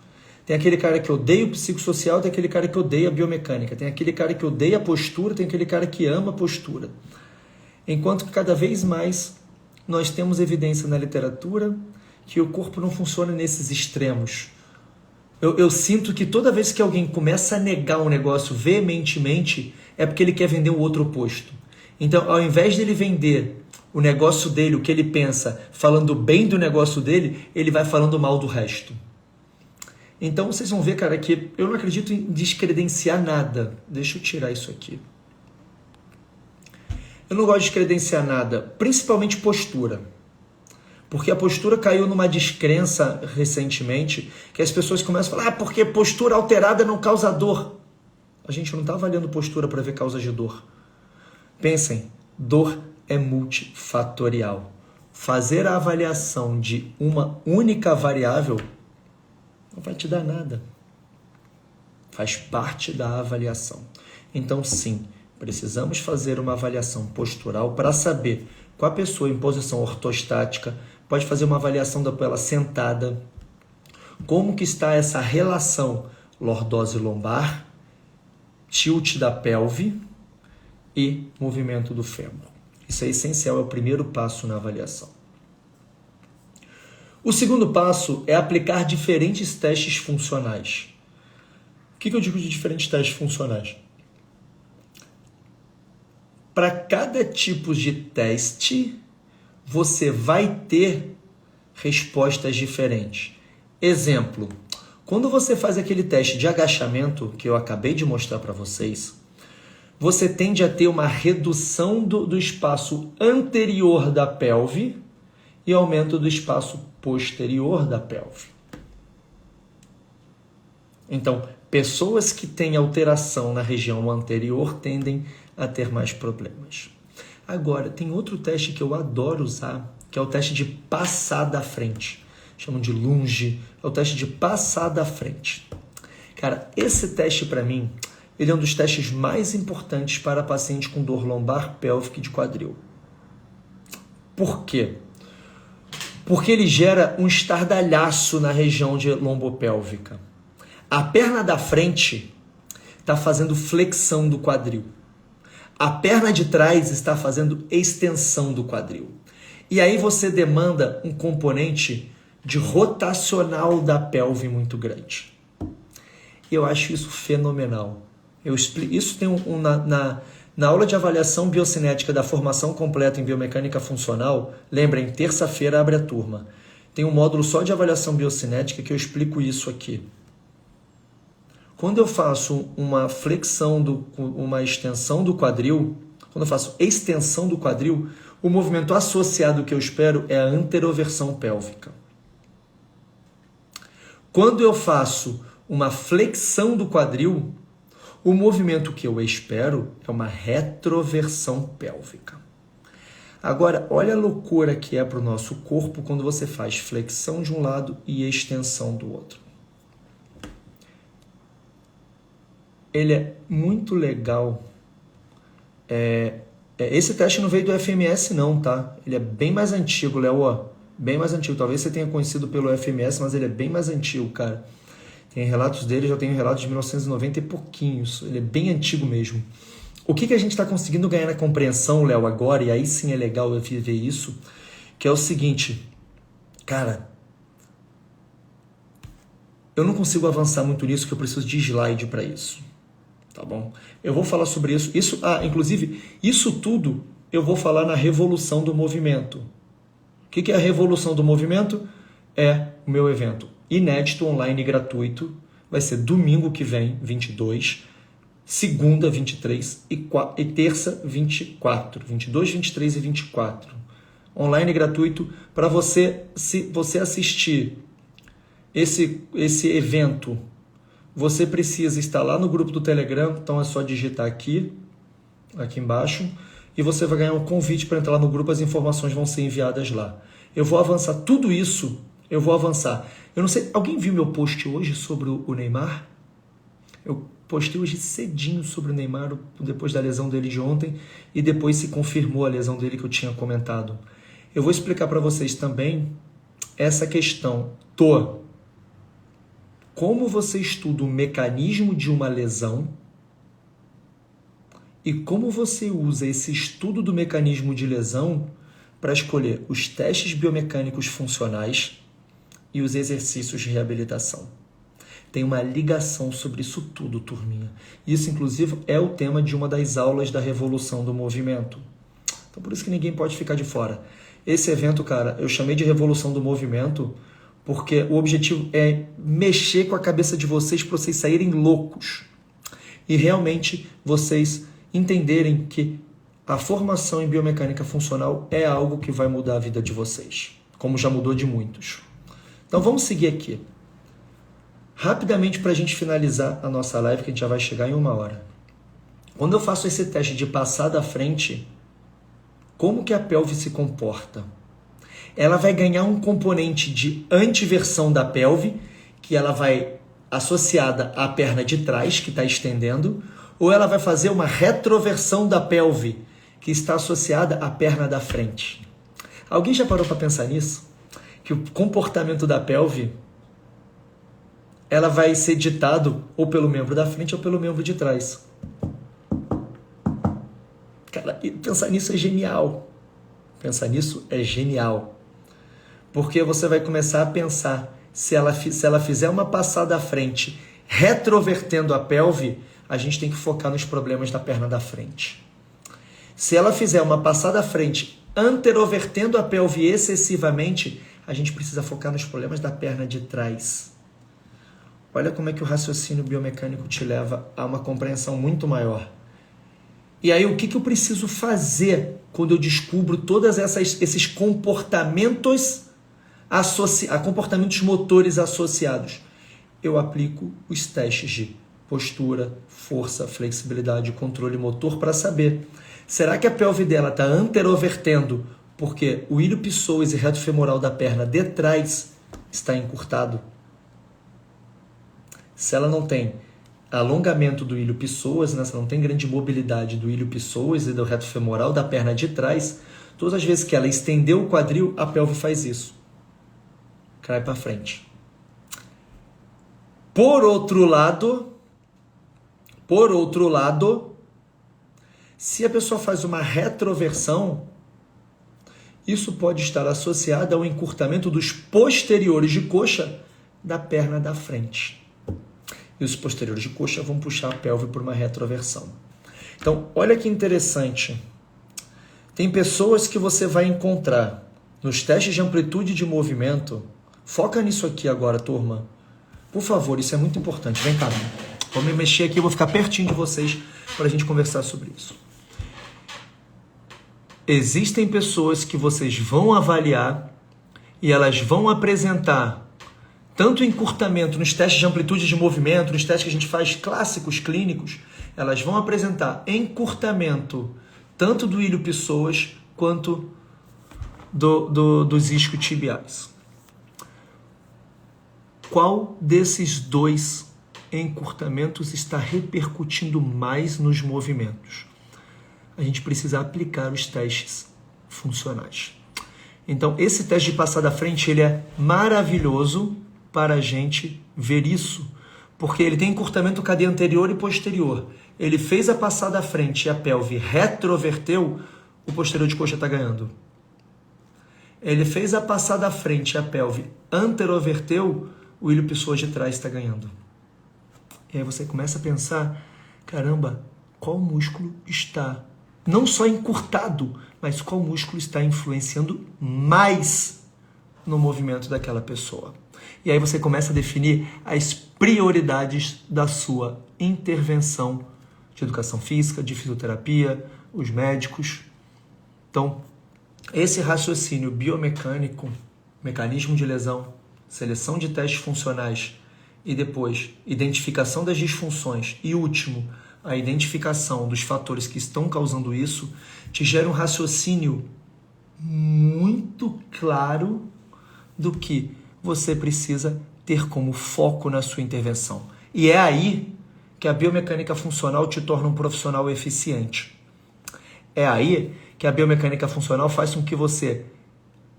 Tem aquele cara que odeia o psicossocial, tem aquele cara que odeia a biomecânica, tem aquele cara que odeia a postura, tem aquele cara que ama a postura. Enquanto que cada vez mais nós temos evidência na literatura que o corpo não funciona nesses extremos. Eu sinto que toda vez que alguém começa a negar um negócio veementemente, é porque ele quer vender o outro oposto. Então, ao invés dele vender o negócio dele, o que ele pensa, falando bem do negócio dele, ele vai falando mal do resto. Então, vocês vão ver, cara, que eu não acredito em descredenciar nada. Deixa eu tirar isso aqui. Eu não gosto de descredenciar nada, principalmente postura. Porque a postura caiu numa descrença recentemente, que as pessoas começam a falar, porque postura alterada não causa dor. A gente não está avaliando postura para ver causas de dor. Pensem, dor é multifatorial. Fazer a avaliação de uma única variável não vai te dar nada. Faz parte da avaliação. Então, sim, precisamos fazer uma avaliação postural para saber qual a pessoa em posição ortostática, pode fazer uma avaliação da ela sentada, como que está essa relação lordose lombar, tilt da pelve e movimento do fêmur. Isso é essencial, é o primeiro passo na avaliação. O segundo passo é aplicar diferentes testes funcionais. O que eu digo de diferentes testes funcionais? Para cada tipo de teste, você vai ter respostas diferentes. Exemplo, quando você faz aquele teste de agachamento, que eu acabei de mostrar para vocês, você tende a ter uma redução do espaço anterior da pelve e aumento do espaço posterior da pelve. Então, pessoas que têm alteração na região anterior tendem a ter mais problemas. Agora, tem outro teste que eu adoro usar, que é o teste de passar da frente. Chamam de lunge, é o teste de passar da frente. Cara, esse teste para mim, ele é um dos testes mais importantes para paciente com dor lombar, pélvica e de quadril. Por quê? Porque ele gera um estardalhaço na região de lombopélvica. A perna da frente está fazendo flexão do quadril. A perna de trás está fazendo extensão do quadril. E aí você demanda um componente de rotacional da pelve muito grande. Eu acho isso fenomenal. Isso tem na aula de avaliação biocinética da formação completa em biomecânica funcional, lembrem, terça-feira abre a turma. Tem um módulo só de avaliação biocinética que eu explico isso aqui. Quando eu faço uma flexão, uma extensão do quadril, quando eu faço extensão do quadril, o movimento associado que eu espero é a anteroversão pélvica. Quando eu faço uma flexão do quadril, o movimento que eu espero é uma retroversão pélvica. Agora, olha a loucura que é para o nosso corpo quando você faz flexão de um lado e extensão do outro. Ele é muito legal. Esse teste não veio do FMS não, tá? Ele é bem mais antigo, Léo. Bem mais antigo. Talvez você tenha conhecido pelo FMS, mas ele é bem mais antigo, cara. Tem relatos dele, já tenho relatos de 1990 e pouquinhos. Ele é bem antigo mesmo. O que a gente está conseguindo ganhar na compreensão, Léo, agora, e aí sim é legal eu ver isso, que é o seguinte, cara, eu não consigo avançar muito nisso, que eu preciso de slide para isso, tá bom? Eu vou falar sobre isso. Inclusive, isso tudo eu vou falar na Revolução do Movimento. O que é a Revolução do Movimento? É o meu evento inédito, online e gratuito. Vai ser domingo que vem, 22, segunda, 23 e terça, 24. 22, 23 e 24. Online e gratuito para você, se você assistir esse evento, você precisa estar lá no grupo do Telegram, então é só digitar aqui embaixo, e você vai ganhar um convite para entrar lá no grupo, as informações vão ser enviadas lá. Eu vou avançar tudo isso, eu vou avançar. Eu não sei, alguém viu meu post hoje sobre o Neymar? Eu postei hoje cedinho sobre o Neymar, depois da lesão dele de ontem, e depois se confirmou a lesão dele que eu tinha comentado. Eu vou explicar para vocês também essa questão como você estuda o mecanismo de uma lesão e como você usa esse estudo do mecanismo de lesão para escolher os testes biomecânicos funcionais e os exercícios de reabilitação. Tem uma ligação sobre isso tudo, turminha. Isso, inclusive, é o tema de uma das aulas da Revolução do Movimento. Então, por isso que ninguém pode ficar de fora. Esse evento, cara, eu chamei de Revolução do Movimento porque o objetivo é mexer com a cabeça de vocês para vocês saírem loucos e realmente vocês entenderem que a formação em biomecânica funcional é algo que vai mudar a vida de vocês, como já mudou de muitos. Então vamos seguir aqui. Rapidamente para a gente finalizar a nossa live, que a gente já vai chegar em 1 hora. Quando eu faço esse teste de passada à frente, como que a pelve se comporta? Ela vai ganhar um componente de antiversão da pelve, que ela vai associada à perna de trás, que está estendendo, ou ela vai fazer uma retroversão da pelve, que está associada à perna da frente. Alguém já parou para pensar nisso? Que o comportamento da pelve, ela vai ser ditado ou pelo membro da frente ou pelo membro de trás. Cara, pensar nisso é genial. Pensar nisso é genial. Porque você vai começar a pensar, se ela fizer uma passada à frente, retrovertendo a pelve, a gente tem que focar nos problemas da perna da frente. Se ela fizer uma passada à frente, anterovertendo a pelve excessivamente, a gente precisa focar nos problemas da perna de trás. Olha como é que o raciocínio biomecânico te leva a uma compreensão muito maior. E aí, o que eu preciso fazer quando eu descubro todos esses comportamentos comportamentos motores associados? Eu aplico os testes de postura, força, flexibilidade, controle motor para saber, será que a pelve dela está anterovertendo porque o ilho psoas e reto femoral da perna de trás está encurtado? Se ela não tem alongamento do ilho psoas, né, se não tem grande mobilidade do ilho psoas e do reto femoral da perna de trás, todas as vezes que ela estendeu o quadril, a pelve faz isso. Cai para frente. Por outro lado, se a pessoa faz uma retroversão, isso pode estar associado ao encurtamento dos posteriores de coxa da perna da frente. E os posteriores de coxa vão puxar a pelve por uma retroversão. Então, olha que interessante. Tem pessoas que você vai encontrar nos testes de amplitude de movimento. Foca nisso aqui agora, turma. Por favor, isso é muito importante. Vem cá. Vou me mexer aqui, eu vou ficar pertinho de vocês para a gente conversar sobre isso. Existem pessoas que vocês vão avaliar e elas vão apresentar tanto encurtamento nos testes de amplitude de movimento, nos testes que a gente faz clássicos, clínicos, elas vão apresentar encurtamento tanto do ilho psoas quanto dos isquiotibiais. Qual desses dois encurtamentos está repercutindo mais nos movimentos? A gente precisa aplicar os testes funcionais. Então, esse teste de passada à frente, ele é maravilhoso para a gente ver isso, Porque ele tem encurtamento cadeia anterior e posterior. Ele fez a passada à frente e a pelve retroverteu, o posterior de coxa está ganhando. Ele fez a passada à frente e a pelve anteroverteu, o ilho pessoas de trás está ganhando. E aí você começa a pensar, caramba, qual músculo está não só encurtado, mas qual músculo está influenciando mais no movimento daquela pessoa. E aí você começa a definir as prioridades da sua intervenção de educação física, de fisioterapia, os médicos. Então, esse raciocínio biomecânico, mecanismo de lesão, seleção de testes funcionais e depois identificação das disfunções e último, a identificação dos fatores que estão causando isso, te gera um raciocínio muito claro do que você precisa ter como foco na sua intervenção. E é aí que a biomecânica funcional te torna um profissional eficiente. É aí que a biomecânica funcional faz com que você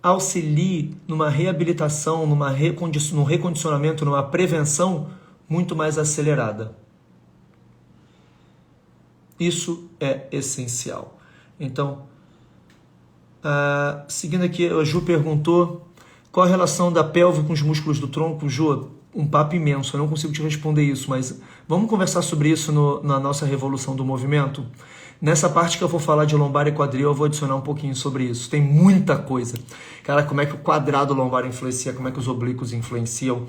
auxilie numa reabilitação, num recondicionamento, numa prevenção muito mais acelerada. Isso é essencial. Então, seguindo aqui, a Ju perguntou qual a relação da pelve com os músculos do tronco. Ju, um papo imenso, eu não consigo te responder isso, mas vamos conversar sobre isso na nossa revolução do movimento? Nessa parte que eu vou falar de lombar e quadril, eu vou adicionar um pouquinho sobre isso. Tem muita coisa. Cara, como é que o quadrado lombar influencia, como é que os oblíquos influenciam,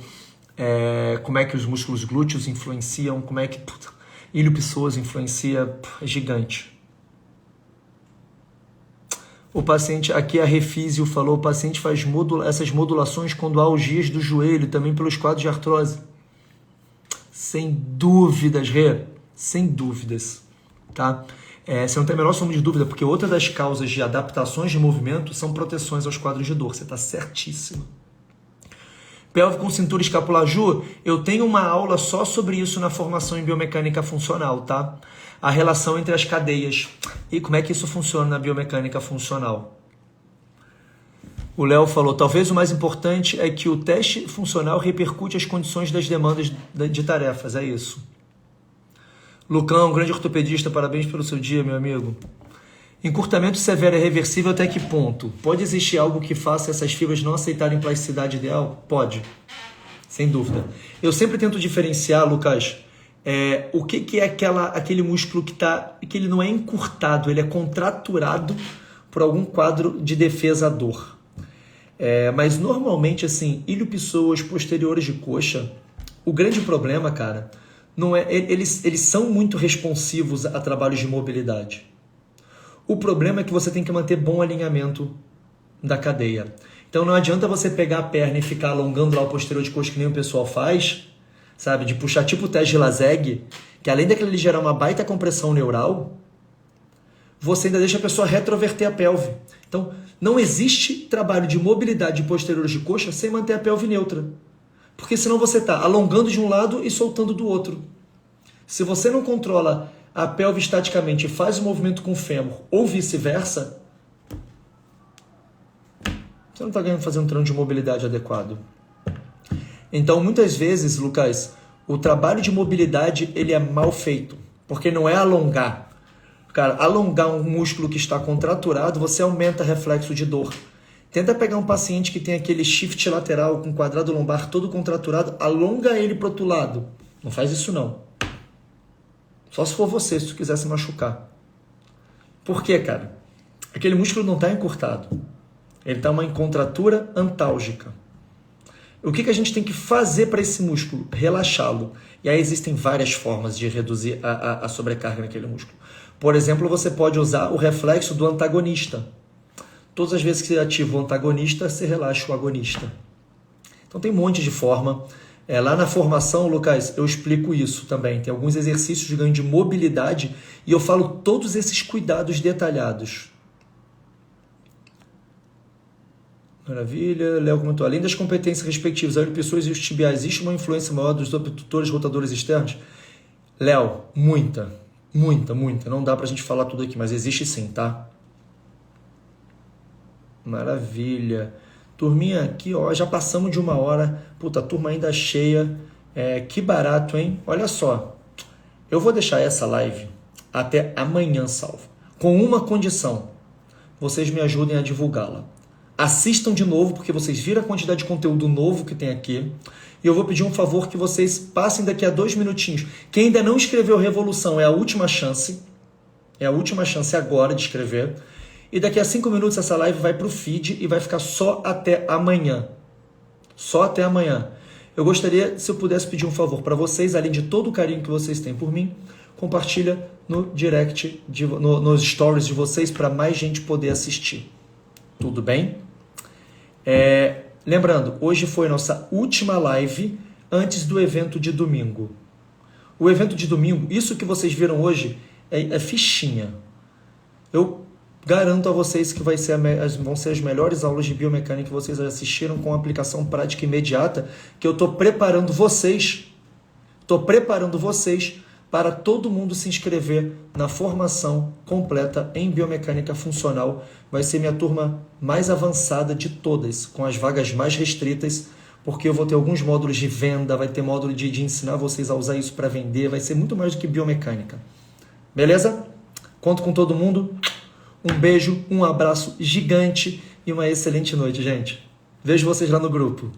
como é que os músculos glúteos influenciam, como é que ilho pessoas influencia, é gigante. O paciente, aqui a Refísio falou, o paciente faz essas modulações quando há algias do joelho, também pelos quadros de artrose. Sem dúvidas, Rê, sem dúvidas, tá? Você não tem a menor sombra de dúvida, porque outra das causas de adaptações de movimento são proteções aos quadros de dor, você está certíssimo. Pelve com cintura escapular. Ju, eu tenho uma aula só sobre isso na formação em biomecânica funcional, tá? A relação entre as cadeias e como é que isso funciona na biomecânica funcional. O Léo falou, talvez o mais importante é que o teste funcional repercute as condições das demandas de tarefas, é isso. Lucão, grande ortopedista, parabéns pelo seu dia, meu amigo. Encurtamento severo é reversível até que ponto? Pode existir algo que faça essas fibras não aceitarem plasticidade ideal? Pode, sem dúvida. Eu sempre tento diferenciar, Lucas, o que é aquele músculo que ele não é encurtado, ele é contraturado por algum quadro de defesa à dor. Mas normalmente, assim, ilho pessoas posteriores de coxa, o grande problema, cara, não é, eles são muito responsivos a trabalhos de mobilidade. O problema é que você tem que manter bom alinhamento da cadeia. Então não adianta você pegar a perna e ficar alongando lá o posterior de coxa que nem o pessoal faz, sabe? De puxar tipo o teste de Lazeg, que além daquele ele gerar uma baita compressão neural, você ainda deixa a pessoa retroverter a pelve. Então não existe trabalho de mobilidade de posteriores de coxa sem manter a pelve neutra. Porque senão você está alongando de um lado e soltando do outro. Se você não controla a pelve estaticamente e faz o movimento com o fêmur ou vice-versa, você não está fazendo um treino de mobilidade adequado. Então, muitas vezes, Lucas, o trabalho de mobilidade ele é mal feito, porque não é alongar. Cara, alongar um músculo que está contraturado, você aumenta reflexo de dor. Tenta pegar um paciente que tem aquele shift lateral com quadrado lombar todo contraturado, alonga ele para o outro lado. Não faz isso não. Só se for você, se tu quiser se machucar. Por quê, cara? Aquele músculo não está encurtado. Ele está uma contratura antálgica. O que a gente tem que fazer para esse músculo? Relaxá-lo. E aí existem várias formas de reduzir a sobrecarga naquele músculo. Por exemplo, você pode usar o reflexo do antagonista. Todas as vezes que você ativa o antagonista, você relaxa o agonista. Então tem um monte de forma. Lá na formação, Lucas, eu explico isso também. Tem alguns exercícios de ganho de mobilidade e eu falo todos esses cuidados detalhados. Maravilha. Léo comentou, além das competências respectivas, a pessoas e os tibiais, existe uma influência maior dos abdutores rotadores externos? Léo, muita. Não dá pra gente falar tudo aqui, mas existe sim, tá? Maravilha. Turminha, aqui, ó, já passamos de 1 hora. Puta, a turma ainda cheia. Que barato, hein? Olha só, eu vou deixar essa live até amanhã salva, com uma condição: vocês me ajudem a divulgá-la. Assistam de novo, porque vocês viram a quantidade de conteúdo novo que tem aqui. E eu vou pedir um favor que vocês passem daqui a 2 minutinhos. Quem ainda não escreveu Revolução, é a última chance. É a última chance agora de escrever. E daqui a 5 minutos essa live vai para o feed e vai ficar só até amanhã. Só até amanhã. Eu gostaria, se eu pudesse pedir um favor para vocês, além de todo o carinho que vocês têm por mim, compartilha no direct, nos stories de vocês, para mais gente poder assistir. Tudo bem? Lembrando, hoje foi nossa última live antes do evento de domingo. O evento de domingo, isso que vocês viram hoje, é fichinha. Eu garanto a vocês que vão ser as melhores aulas de biomecânica que vocês assistiram, com aplicação prática imediata, que eu estou preparando vocês para todo mundo se inscrever na formação completa em biomecânica funcional. Vai ser minha turma mais avançada de todas, com as vagas mais restritas, porque eu vou ter alguns módulos de venda, vai ter módulo de ensinar vocês a usar isso para vender, vai ser muito mais do que biomecânica. Beleza? Conto com todo mundo. Um beijo, um abraço gigante e uma excelente noite, gente. Vejo vocês lá no grupo.